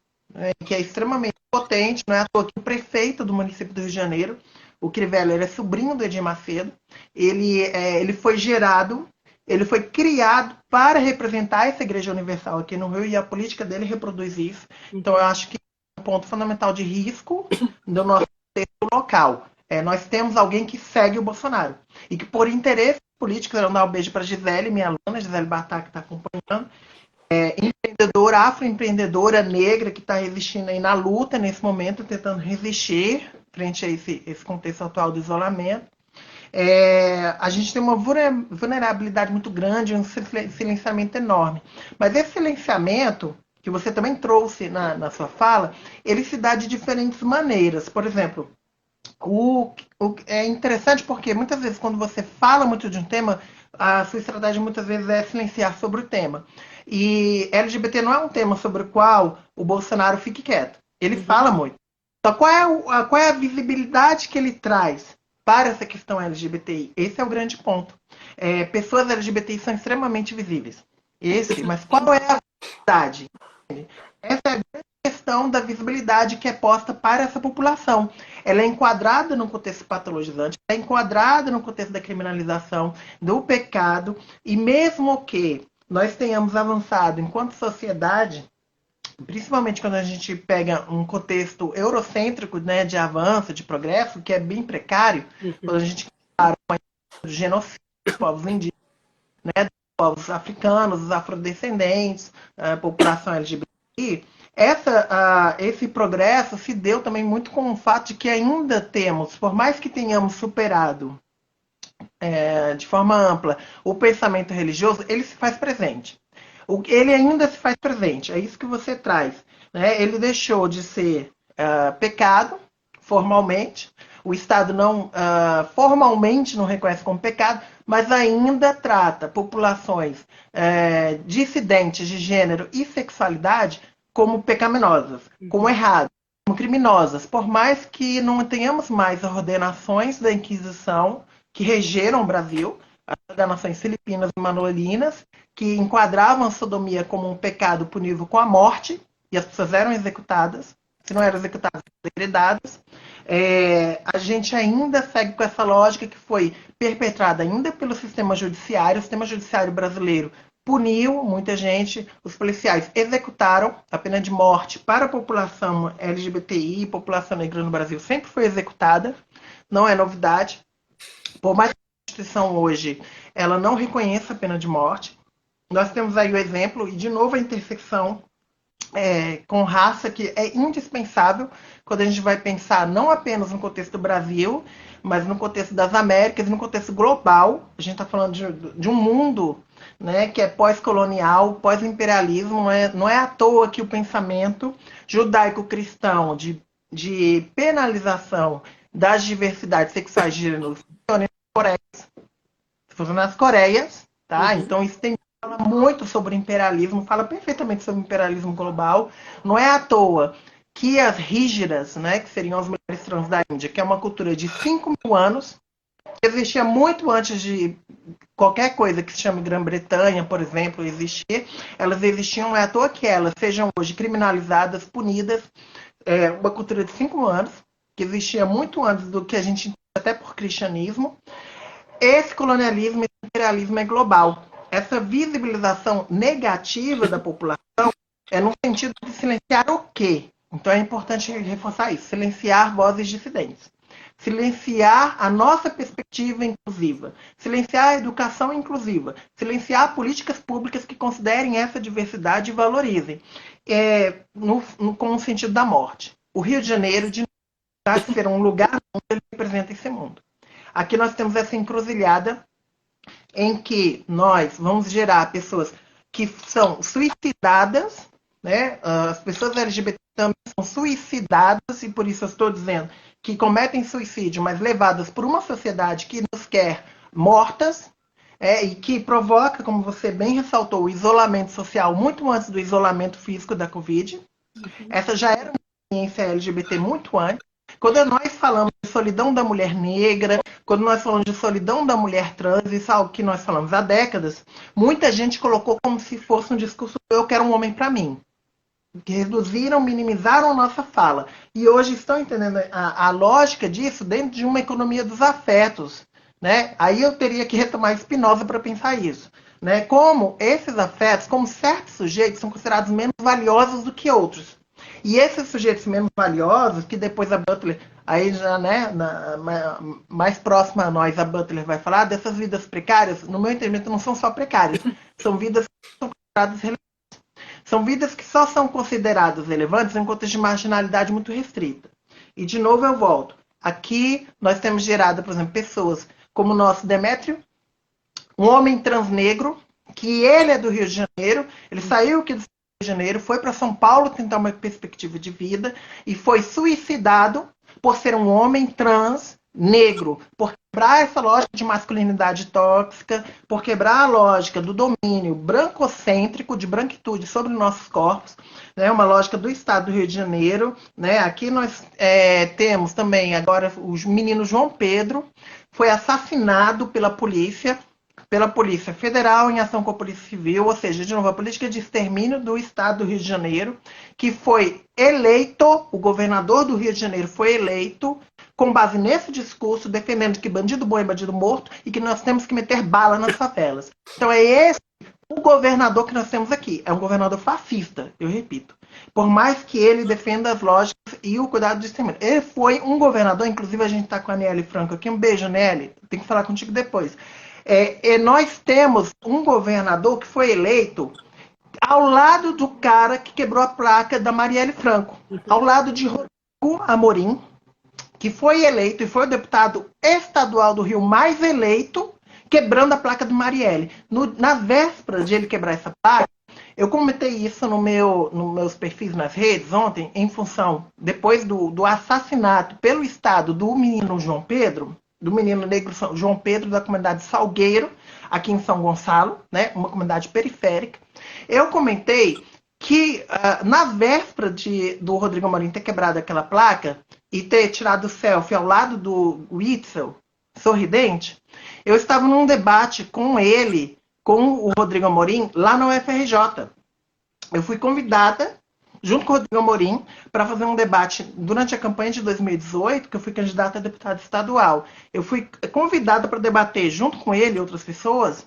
que é extremamente potente. Não é à toa que o prefeito do município do Rio de Janeiro, o Crivella, ele é sobrinho do Edir Macedo. Ele foi gerado, ele foi criado para representar essa Igreja Universal aqui no Rio, e a política dele reproduz isso. Então, eu acho que é um ponto fundamental de risco do nosso contexto local. Nós temos alguém que segue o Bolsonaro. E que, por interesse político, eu dar um beijo para a Gisele, minha aluna, Gisele Bartá, que está acompanhando, empreendedora, afroempreendedora negra, que está resistindo aí na luta nesse momento, tentando resistir frente a esse contexto atual do isolamento. A gente tem uma vulnerabilidade muito grande, um silenciamento enorme. Mas esse silenciamento, que você também trouxe na sua fala, ele se dá de diferentes maneiras. Por exemplo, é interessante porque muitas vezes quando você fala muito de um tema, a sua estratégia muitas vezes é silenciar sobre o tema. E LGBT não é um tema sobre o qual o Bolsonaro fique quieto. Ele fala muito. Então qual é a visibilidade que ele traz para essa questão LGBTI? Esse é o grande ponto. Pessoas LGBTI são extremamente visíveis. Mas qual é a visibilidade? Essa é a grande questão da visibilidade que é posta para essa população. Ela é enquadrada no contexto patologizante, é enquadrada no contexto da criminalização, do pecado, e mesmo que nós tenhamos avançado enquanto sociedade, principalmente quando a gente pega um contexto eurocêntrico, né, de avanço, de progresso, que é bem precário, quando a gente compara com o genocídio dos povos indígenas, né, dos povos africanos, os afrodescendentes, a população LGBTI, esse progresso se deu também muito com o fato de que ainda temos, por mais que tenhamos superado de forma ampla o pensamento religioso, ele se faz presente. Ele ainda se faz presente, é isso que você traz. Né? Ele deixou de ser pecado, formalmente, o Estado formalmente não reconhece como pecado, mas ainda trata populações dissidentes de gênero e sexualidade como pecaminosas, como erradas, como criminosas, por mais que não tenhamos mais ordenações da Inquisição que regeram o Brasil, as ordenações filipinas e manolinas, que enquadravam a sodomia como um pecado punível com a morte, e as pessoas eram executadas, se não eram executadas, eram degredadas. A gente ainda segue com essa lógica que foi perpetrada ainda pelo sistema judiciário. O sistema judiciário brasileiro puniu muita gente, os policiais executaram a pena de morte para a população LGBTI, população negra no Brasil sempre foi executada, não é novidade. Por mais que a Constituição hoje ela não reconheça a pena de morte, nós temos aí o exemplo, e de novo a intersecção com raça, que é indispensável quando a gente vai pensar não apenas no contexto do Brasil, mas no contexto das Américas, no contexto global. A gente está falando de um mundo, né, que é pós-colonial, pós-imperialismo. Não é à toa que o pensamento judaico-cristão de penalização das diversidades sexuais de gênero funciona nas Coreias, tá? Uhum. Então isso tem fala muito sobre imperialismo, fala perfeitamente sobre imperialismo global. Não é à toa que as rígidas, né, que seriam as mulheres trans da Índia, que é uma cultura de 5.000 anos, que existia muito antes de qualquer coisa que se chame Grã-Bretanha, por exemplo, existir, elas existiam, não é à toa que elas sejam hoje criminalizadas, punidas, uma cultura de 5 anos, que existia muito antes do que a gente entende até por cristianismo. Esse colonialismo, esse imperialismo é global. Essa visibilização negativa da população é no sentido de silenciar o quê? Então é importante reforçar isso, silenciar vozes dissidentes. Silenciar a nossa perspectiva inclusiva, silenciar a educação inclusiva, silenciar políticas públicas que considerem essa diversidade e valorizem, com o sentido da morte. O Rio de Janeiro, de ser um lugar onde ele representa esse mundo. Aqui nós temos essa encruzilhada em que nós vamos gerar pessoas que são suicidadas, né? As pessoas LGBT também são suicidadas, e por isso eu estou dizendo que cometem suicídio, mas levadas por uma sociedade que nos quer mortas, e que provoca, como você bem ressaltou, o isolamento social muito antes do isolamento físico da Covid. Essa já era uma experiência LGBT muito antes. Quando nós falamos de solidão da mulher negra, quando nós falamos de solidão da mulher trans, isso é algo que nós falamos há décadas, muita gente colocou como se fosse um discurso eu quero um homem para mim. Que reduziram, minimizaram a nossa fala. E hoje estão entendendo a lógica disso dentro de uma economia dos afetos. Né? Aí eu teria que retomar Spinoza para pensar isso. Né? Como esses afetos, como certos sujeitos, são considerados menos valiosos do que outros. E esses sujeitos menos valiosos, que depois a Butler, aí já, né, mais próxima a nós, a Butler vai falar, dessas vidas precárias, no meu entendimento, não são só precárias, são vidas que são consideradas relevantes. São vidas que só são consideradas relevantes em contexto de marginalidade muito restrita. E, de novo, eu volto. Aqui nós temos gerado, por exemplo, pessoas como o nosso Demétrio, um homem transnegro, que ele é do Rio de Janeiro, ele saiu aqui do Rio de Janeiro, foi para São Paulo tentar uma perspectiva de vida e foi suicidado por ser um homem trans negro, por quebrar essa lógica de masculinidade tóxica, por quebrar a lógica do domínio brancocêntrico, de branquitude sobre nossos corpos, né, uma lógica do Estado do Rio de Janeiro. Né, aqui nós temos também agora o menino João Pedro, foi assassinado pela Polícia Federal em ação com a Polícia Civil, ou seja, de novo, a política de extermínio do Estado do Rio de Janeiro, que foi eleito, o governador do Rio de Janeiro foi eleito com base nesse discurso, defendendo que bandido bom é bandido morto e que nós temos que meter bala nas favelas. Então é esse o governador que nós temos aqui. É um governador fascista, eu repito. Por mais que ele defenda as lógicas e o cuidado do extermínio. Ele foi um governador, inclusive a gente está com a Nelly Franco aqui. Um beijo, Nelly. Tem que falar contigo depois. Nós temos um governador que foi eleito ao lado do cara que quebrou a placa da Marielle Franco, ao lado de Rodrigo Amorim, que foi eleito e foi o deputado estadual do Rio mais eleito, quebrando a placa do Marielle. Na véspera de ele quebrar essa placa, eu comentei isso nos meus perfis nas redes ontem, em função, depois do assassinato pelo Estado do menino João Pedro, do menino negro João Pedro, da comunidade Salgueiro, aqui em São Gonçalo, né, uma comunidade periférica. Eu comentei que na véspera do Rodrigo Amorim ter quebrado aquela placa e ter tirado o selfie ao lado do Witzel, sorridente, eu estava num debate com ele, com o Rodrigo Amorim, lá na UFRJ. Eu fui convidada, junto com o Rodrigo Amorim, para fazer um debate durante a campanha de 2018, que eu fui candidata a deputada estadual. Eu fui convidada para debater, junto com ele e outras pessoas,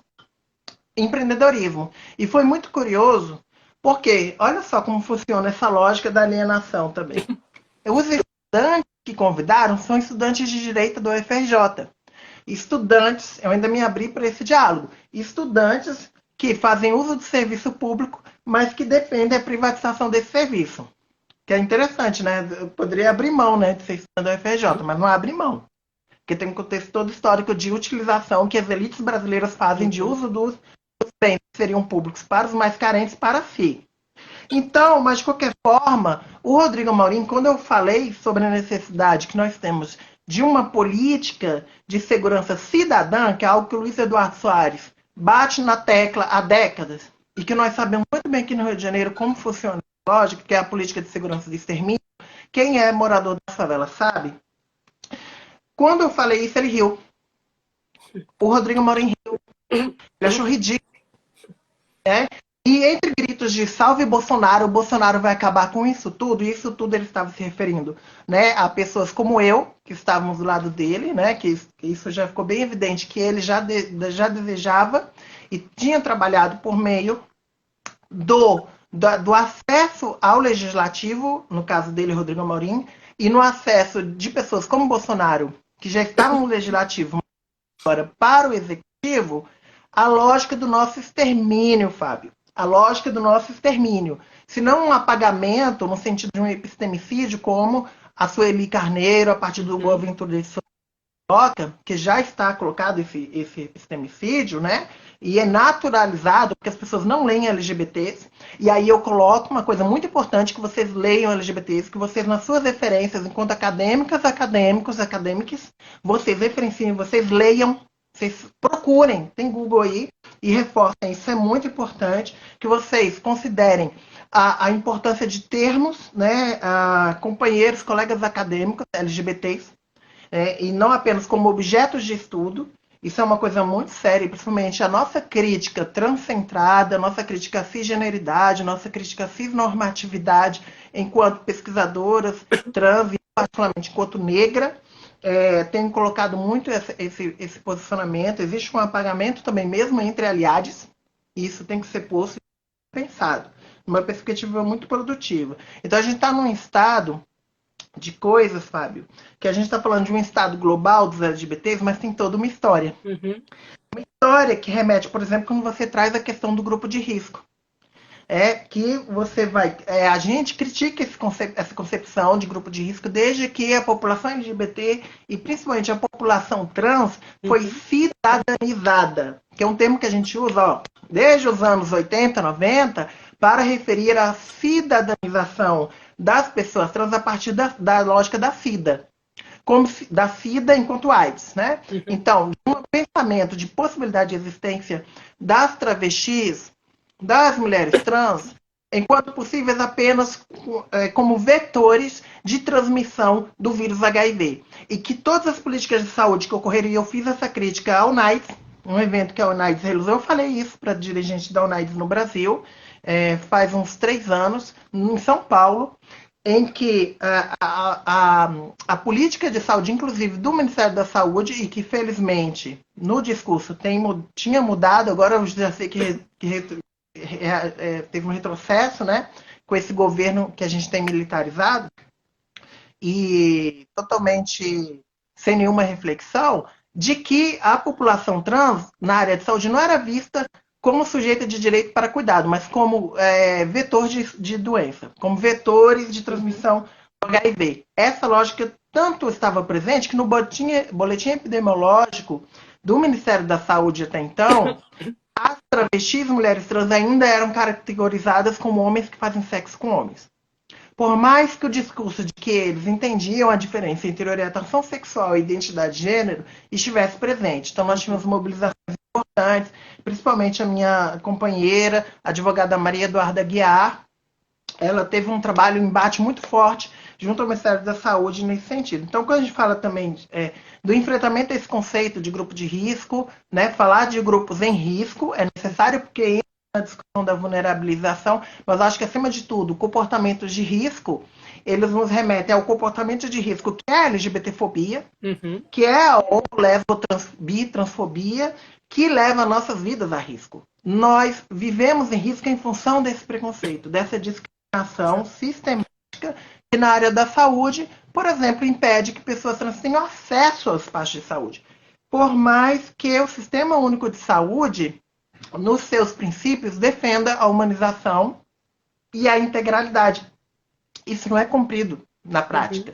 empreendedorismo. E foi muito curioso, porque olha só como funciona essa lógica da alienação também. Os estudantes que convidaram são estudantes de direito do UFRJ. Estudantes, eu ainda me abri para esse diálogo, estudantes que fazem uso do serviço público mas que defendem a privatização desse serviço. Que é interessante, né? Eu poderia abrir mão, né, de ser estudante do FRJ, mas não abre mão. Porque tem um contexto todo histórico de utilização que as elites brasileiras fazem de uso dos bens que seriam públicos para os mais carentes para si. Então, mas de qualquer forma, o Rodrigo Amorim, quando eu falei sobre a necessidade que nós temos de uma política de segurança cidadã, que é algo que o Luiz Eduardo Soares bate na tecla há décadas, e que nós sabemos muito bem aqui no Rio de Janeiro como funciona a lógica, que é a política de segurança de extermínio, quem é morador da favela sabe. Quando eu falei isso, ele riu. O Rodrigo Amorim riu. Ele achou ridículo. Né? E entre gritos de salve Bolsonaro, o Bolsonaro vai acabar com isso tudo, e isso tudo ele estava se referindo, né, a pessoas como eu, que estávamos do lado dele, né, que isso já ficou bem evidente, que ele já desejava e tinha trabalhado por meio do acesso ao legislativo, no caso dele, Rodrigo Amorim, e no acesso de pessoas como Bolsonaro, que já estavam no legislativo, agora para o executivo, a lógica do nosso extermínio, Fábio. A lógica do nosso extermínio. Se não um apagamento, no sentido de um epistemicídio, como a Sueli Carneiro, a partir do Boaventura de Souza, que já está colocado esse epistemicídio, né? E é naturalizado, porque as pessoas não leem LGBTs. E aí eu coloco uma coisa muito importante, que vocês leiam LGBTs, que vocês, nas suas referências, enquanto acadêmicas, acadêmicos, vocês referenciem, vocês leiam, vocês procurem, tem Google aí, e reforcem. Isso é muito importante, que vocês considerem a importância de termos, né, companheiros, colegas acadêmicos, LGBTs, e não apenas como objetos de estudo. Isso é uma coisa muito séria, principalmente a nossa crítica transcentrada, a nossa crítica à cisgeneridade, a nossa crítica à cisnormatividade, enquanto pesquisadoras trans, e particularmente enquanto negra, tenho colocado muito esse posicionamento. Existe um apagamento também mesmo entre aliados, e isso tem que ser posto e pensado, numa perspectiva muito produtiva. Então a gente está num estado de coisas, Fábio, que a gente está falando de um estado global dos LGBTs, mas tem toda uma história. Uhum. Uma história que remete, por exemplo, quando você traz a questão do grupo de risco. Que você vai... a gente critica essa concepção de grupo de risco desde que a população LGBT e principalmente a população trans foi cidadanizada, que é um termo que a gente usa desde os anos 80, 90, para referir à cidadanização das pessoas trans a partir da lógica da SIDA. Como da SIDA enquanto AIDS, né? Então, um pensamento de possibilidade de existência das travestis, das mulheres trans, enquanto possíveis apenas como vetores de transmissão do vírus HIV. E que todas as políticas de saúde que ocorreram, e eu fiz essa crítica ao UNAIDS, um evento que a UNAIDS realizou, eu falei isso para dirigente da UNAIDS no Brasil, faz uns 3 anos, em São Paulo, em que a política de saúde, inclusive do Ministério da Saúde, e que felizmente no discurso tinha mudado, agora eu já sei que teve um retrocesso, né, com esse governo que a gente tem militarizado, e totalmente sem nenhuma reflexão, de que a população trans na área de saúde não era vista como sujeita de direito para cuidado, mas como vetor de doença, como vetores de transmissão do HIV. Essa lógica tanto estava presente que no boletim epidemiológico do Ministério da Saúde até então, as travestis, mulheres trans, ainda eram categorizadas como homens que fazem sexo com homens. Por mais que o discurso de que eles entendiam a diferença entre orientação sexual e identidade de gênero estivesse presente. Então nós tínhamos mobilizações importantes, principalmente a minha companheira, a advogada Maria Eduarda Guiar. Ela teve um trabalho, um embate muito forte junto ao Ministério da Saúde nesse sentido. Então, quando a gente fala também do enfrentamento a esse conceito de grupo de risco, né, falar de grupos em risco é necessário porque na discussão da vulnerabilização, mas acho que, acima de tudo, comportamentos de risco, eles nos remetem ao comportamento de risco que é a LGBTfobia, que é a bitransfobia, que leva nossas vidas a risco. Nós vivemos em risco em função desse preconceito, dessa discriminação sistemática que na área da saúde, por exemplo, impede que pessoas trans tenham acesso aos pastos de saúde. Por mais que o Sistema Único de Saúde nos seus princípios, defenda a humanização e a integralidade. Isso não é cumprido na Uhum. prática.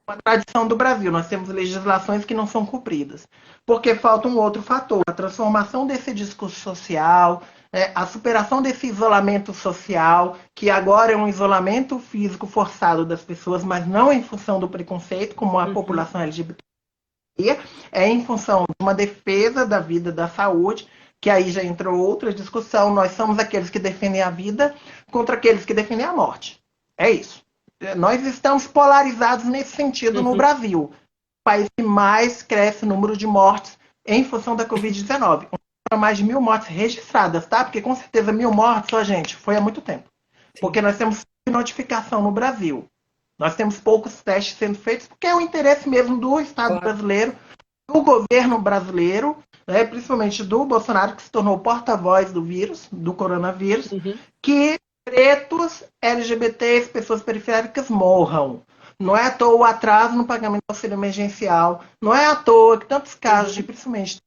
Uma tradição do Brasil, nós temos legislações que não são cumpridas, porque falta um outro fator, a transformação desse discurso social, a superação desse isolamento social, que agora é um isolamento físico forçado das pessoas, mas não em função do preconceito, como a Uhum. população LGBT, é em função de uma defesa da vida, da saúde, que aí já entrou outra discussão, nós somos aqueles que defendem a vida contra aqueles que defendem a morte. É isso. Nós estamos polarizados nesse sentido no Uhum. Brasil. O país que mais cresce o número de mortes em função da Covid-19. Mais de 1.000 mortes registradas, tá? Porque com certeza 1.000 mortes, ó, gente, foi há muito tempo. Sim. Porque nós temos notificação no Brasil. Nós temos poucos testes sendo feitos, porque é o interesse mesmo do Estado Claro. brasileiro, do governo brasileiro, né, principalmente do Bolsonaro, que se tornou porta-voz do vírus, do coronavírus, Uhum. que pretos, LGBTs, pessoas periféricas morram. Não é à toa o atraso no pagamento do auxílio emergencial. Não é à toa que tantos casos de, Uhum. principalmente,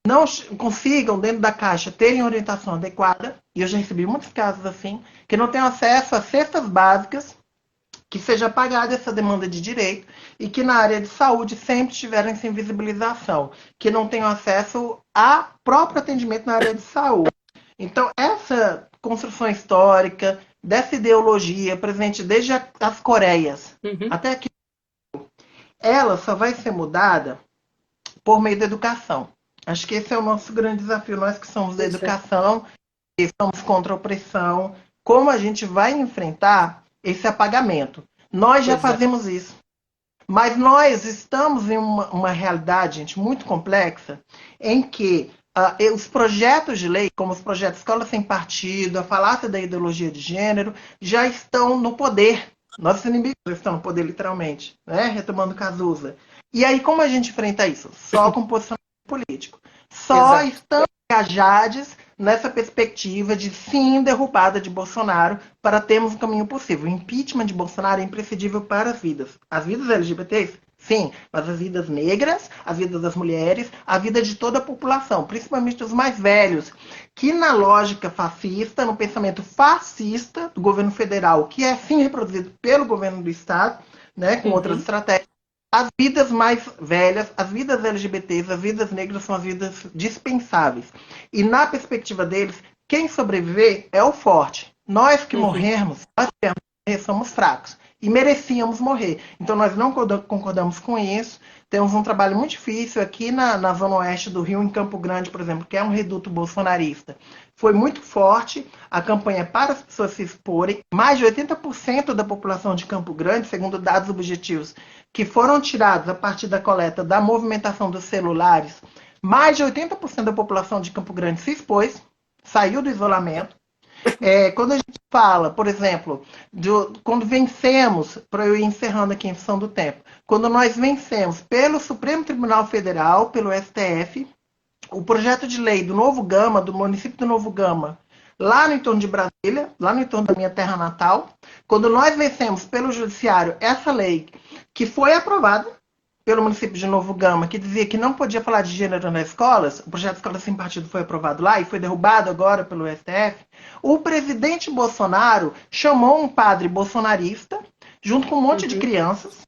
não consigam, dentro da Caixa, terem orientação adequada. E eu já recebi muitos casos assim, que não têm acesso a cestas básicas, que seja pagada essa demanda de direito e que na área de saúde sempre tiveram essa invisibilização, que não tenham acesso a próprio atendimento na área de saúde. Então, essa construção histórica, dessa ideologia presente desde as Coreias Uhum. até aqui, ela só vai ser mudada por meio da educação. Acho que esse é o nosso grande desafio, nós que somos da Pois é. educação, que somos contra a opressão, como a gente vai enfrentar esse apagamento. Nós já Pois é. fazemos isso. Mas nós estamos em uma realidade, gente, muito complexa, em que os projetos de lei, como os projetos Escola Sem Partido, a falácia da ideologia de gênero, já estão no poder. Nossos inimigos estão no poder, literalmente, né? Retomando Cazuza. E aí, como a gente enfrenta isso? Só com posicionamento político. Só Exato. estamos engajados nessa perspectiva de sim derrubada de Bolsonaro para termos um caminho possível. O impeachment de Bolsonaro é imprescindível para as vidas. As vidas LGBTs, sim, mas as vidas negras, as vidas das mulheres, a vida de toda a população, principalmente dos mais velhos, que na lógica fascista, no pensamento fascista do governo federal, que é sim reproduzido pelo governo do estado, né, com outras Uhum. estratégias, as vidas mais velhas, as vidas LGBTs, as vidas negras são as vidas dispensáveis. E na perspectiva deles, quem sobreviver é o forte. Nós que Uhum. morrermos, nós que morrer, somos fracos. E merecíamos morrer. Então nós não concordamos com isso. Temos um trabalho muito difícil aqui na zona oeste do Rio, em Campo Grande, por exemplo, que é um reduto bolsonarista. Foi muito forte a campanha para as pessoas se exporem. Mais de 80% da população de Campo Grande, segundo dados objetivos, que foram tirados a partir da coleta da movimentação dos celulares, mais de 80% da população de Campo Grande se expôs, saiu do isolamento. Quando a gente fala, por exemplo, quando vencemos, para eu ir encerrando aqui em função do tempo, quando nós vencemos pelo Supremo Tribunal Federal, pelo STF, o projeto de lei do Novo Gama, do município do Novo Gama, lá no entorno de Brasília, lá no entorno da minha terra natal, quando nós vencemos pelo judiciário essa lei que foi aprovada pelo município de Novo Gama, que dizia que não podia falar de gênero nas escolas, o projeto Escola Sem Partido foi aprovado lá e foi derrubado agora pelo STF, o presidente Bolsonaro chamou um padre bolsonarista, junto com um monte de Uhum. crianças,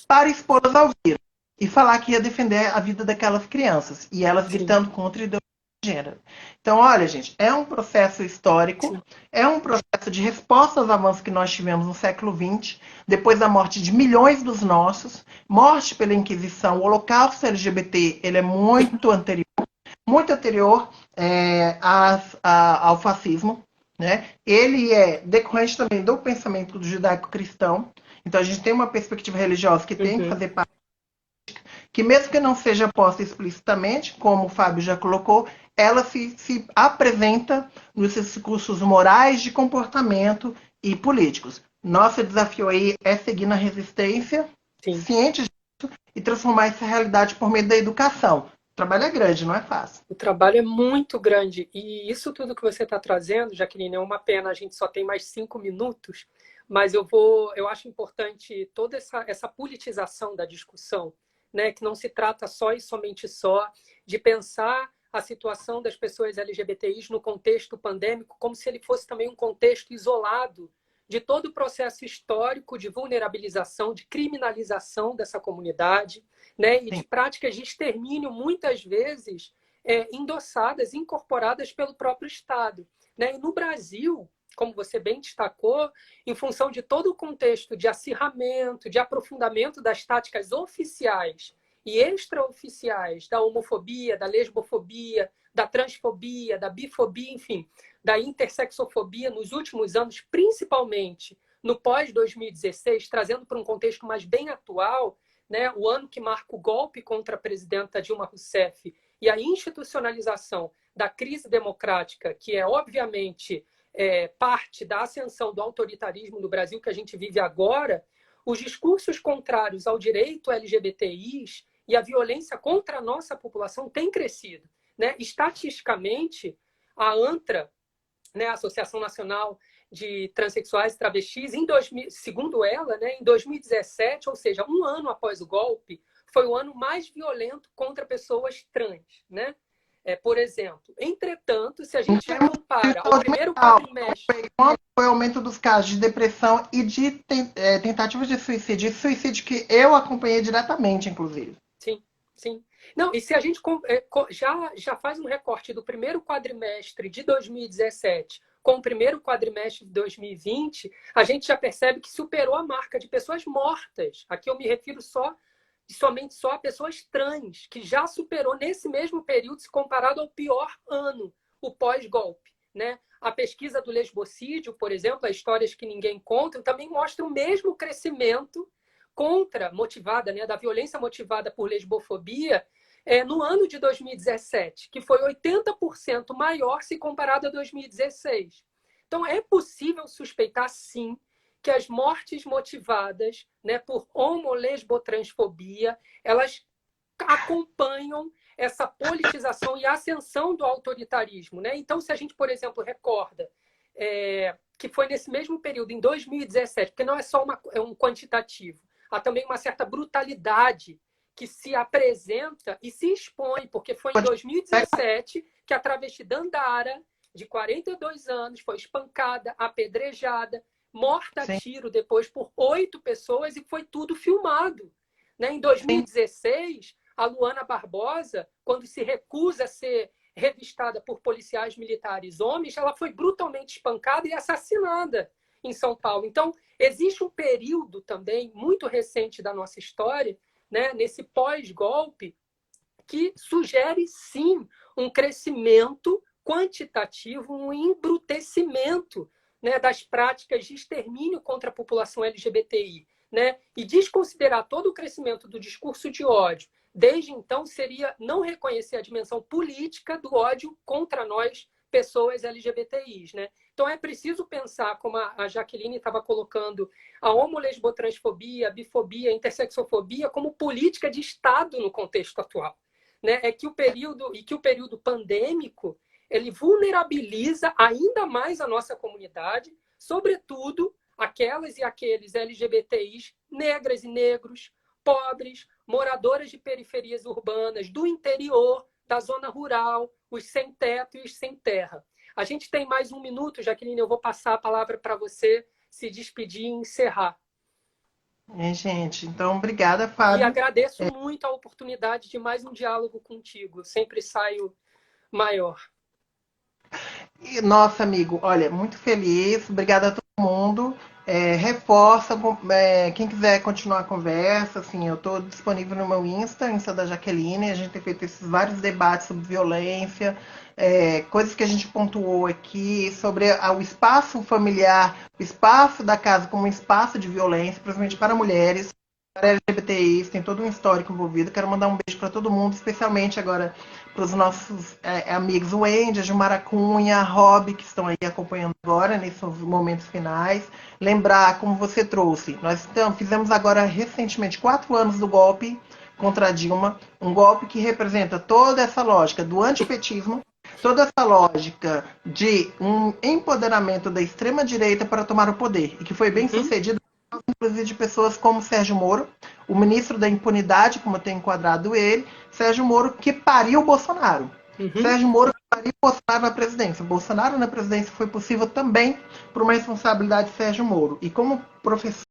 para expô-las ao vírus e falar que ia defender a vida daquelas crianças, e elas Sim. gritando contra a ideologia de gênero. Então, olha, gente, é um processo histórico, Sim. é um processo de resposta aos avanços que nós tivemos no século XX, depois da morte de milhões dos nossos, morte pela Inquisição, o Holocausto LGBT, ele é muito anterior ao fascismo, né? Ele é decorrente também do pensamento do judaico-cristão. Então a gente tem uma perspectiva religiosa que tem que Uhum. fazer parte, que mesmo que não seja posta explicitamente, como o Fábio já colocou, ela se apresenta nos discursos morais de comportamento e políticos. Nosso desafio aí é seguir na resistência, Sim. ciente disso, e transformar essa realidade por meio da educação. O trabalho é grande, não é fácil. O trabalho é muito grande. E isso tudo que você está trazendo, Jaqueline, é uma pena, a gente só tem mais 5 minutos, mas eu acho importante toda essa politização da discussão, né? Que não se trata só e somente só de pensar a situação das pessoas LGBTIs no contexto pandêmico como se ele fosse também um contexto isolado de todo o processo histórico de vulnerabilização, de criminalização dessa comunidade, né, e de práticas de extermínio, muitas vezes endossadas, incorporadas pelo próprio Estado. Né? E no Brasil, como você bem destacou, em função de todo o contexto de acirramento, de aprofundamento das táticas oficiais e extraoficiais da homofobia, da lesbofobia, da transfobia, da bifobia, enfim, da intersexofobia nos últimos anos, principalmente no pós-2016, trazendo para um contexto mais bem atual, né, o ano que marca o golpe contra a presidenta Dilma Rousseff e a institucionalização da crise democrática, que é, obviamente, parte da ascensão do autoritarismo no Brasil que a gente vive agora, os discursos contrários ao direito LGBTIs e a violência contra a nossa população têm crescido. Né? Estatisticamente, a ANTRA, né, a Associação Nacional de Transsexuais e Travestis, segundo ela, né, em 2017, ou seja, um ano após o golpe, foi o ano mais violento contra pessoas trans. Né? Por exemplo, entretanto, se a gente já compara ao primeiro quadrimestre... Quanto foi o aumento dos casos de depressão e de tentativas de suicídio que eu acompanhei diretamente, inclusive. Sim, sim. Não, e se a gente já faz um recorte do primeiro quadrimestre de 2017 com o primeiro quadrimestre de 2020, a gente já percebe que superou a marca de pessoas mortas. Aqui eu me refiro somente a pessoas trans, que já superou nesse mesmo período, se comparado ao pior ano, o pós-golpe. Né? A pesquisa do lesbocídio, por exemplo, as histórias que ninguém conta, também mostra o mesmo crescimento motivada, né, da violência motivada por lesbofobia no ano de 2017, que foi 80% maior se comparado a 2016. Então, é possível suspeitar, sim, que as mortes motivadas, né, por homo-lesbotransfobia, elas acompanham essa politização e ascensão do autoritarismo. Né? Então, se a gente, por exemplo, recorda que foi nesse mesmo período, em 2017, porque não é só um quantitativo, há também uma certa brutalidade que se apresenta e se expõe, porque foi em 2017 que a travesti Dandara, de 42 anos, foi espancada, apedrejada, morta a tiro depois por 8 pessoas e foi tudo filmado. Né? Em 2016, a Luana Barbosa, quando se recusa a ser revistada por policiais militares homens, ela foi brutalmente espancada e assassinada em São Paulo. Então, existe um período também muito recente da nossa história, né, nesse pós-golpe, que sugere, sim, um crescimento quantitativo, um embrutecimento, né, das práticas de extermínio contra a população LGBTI. Né? E desconsiderar todo o crescimento do discurso de ódio, desde então, seria não reconhecer a dimensão política do ódio contra nós, pessoas LGBTIs. Né? Então, é preciso pensar, como a Jaqueline estava colocando, a homolesbotransfobia, a bifobia, a intersexofobia como política de Estado no contexto atual. Né? Que o período pandêmico ele vulnerabiliza ainda mais a nossa comunidade, sobretudo aquelas e aqueles LGBTIs negras e negros, pobres, moradoras de periferias urbanas, do interior, da zona rural, os sem teto e os sem terra. A gente tem mais um minuto, Jaqueline, eu vou passar a palavra para você se despedir e encerrar. Gente, então, obrigada, Fábio. E agradeço muito a oportunidade de mais um diálogo contigo. Eu sempre saio maior. Nossa, amigo, olha, muito feliz. Obrigada a todo mundo. Reforça, quem quiser continuar a conversa, assim, eu estou disponível no meu Insta da Jaqueline. A gente tem feito esses vários debates sobre violência, coisas que a gente pontuou aqui sobre o espaço familiar, o espaço da casa como um espaço de violência, principalmente para mulheres, para LGBTIs, tem todo um histórico envolvido. Quero mandar um beijo para todo mundo, especialmente agora para os nossos amigos Wendy, a Gilmara Cunha, a Rob, que estão aí acompanhando agora, nesses momentos finais. Lembrar, como você trouxe, nós fizemos agora recentemente 4 anos do golpe contra a Dilma, um golpe que representa toda essa lógica do antifetismo, toda essa lógica de um empoderamento da extrema-direita para tomar o poder, e que foi bem sucedido, inclusive de pessoas como Sérgio Moro, o ministro da impunidade, como eu tenho enquadrado ele, Sérgio Moro, que pariu o Bolsonaro. Sérgio Moro faria Bolsonaro na presidência. Bolsonaro na presidência foi possível também por uma responsabilidade de Sérgio Moro. E como professor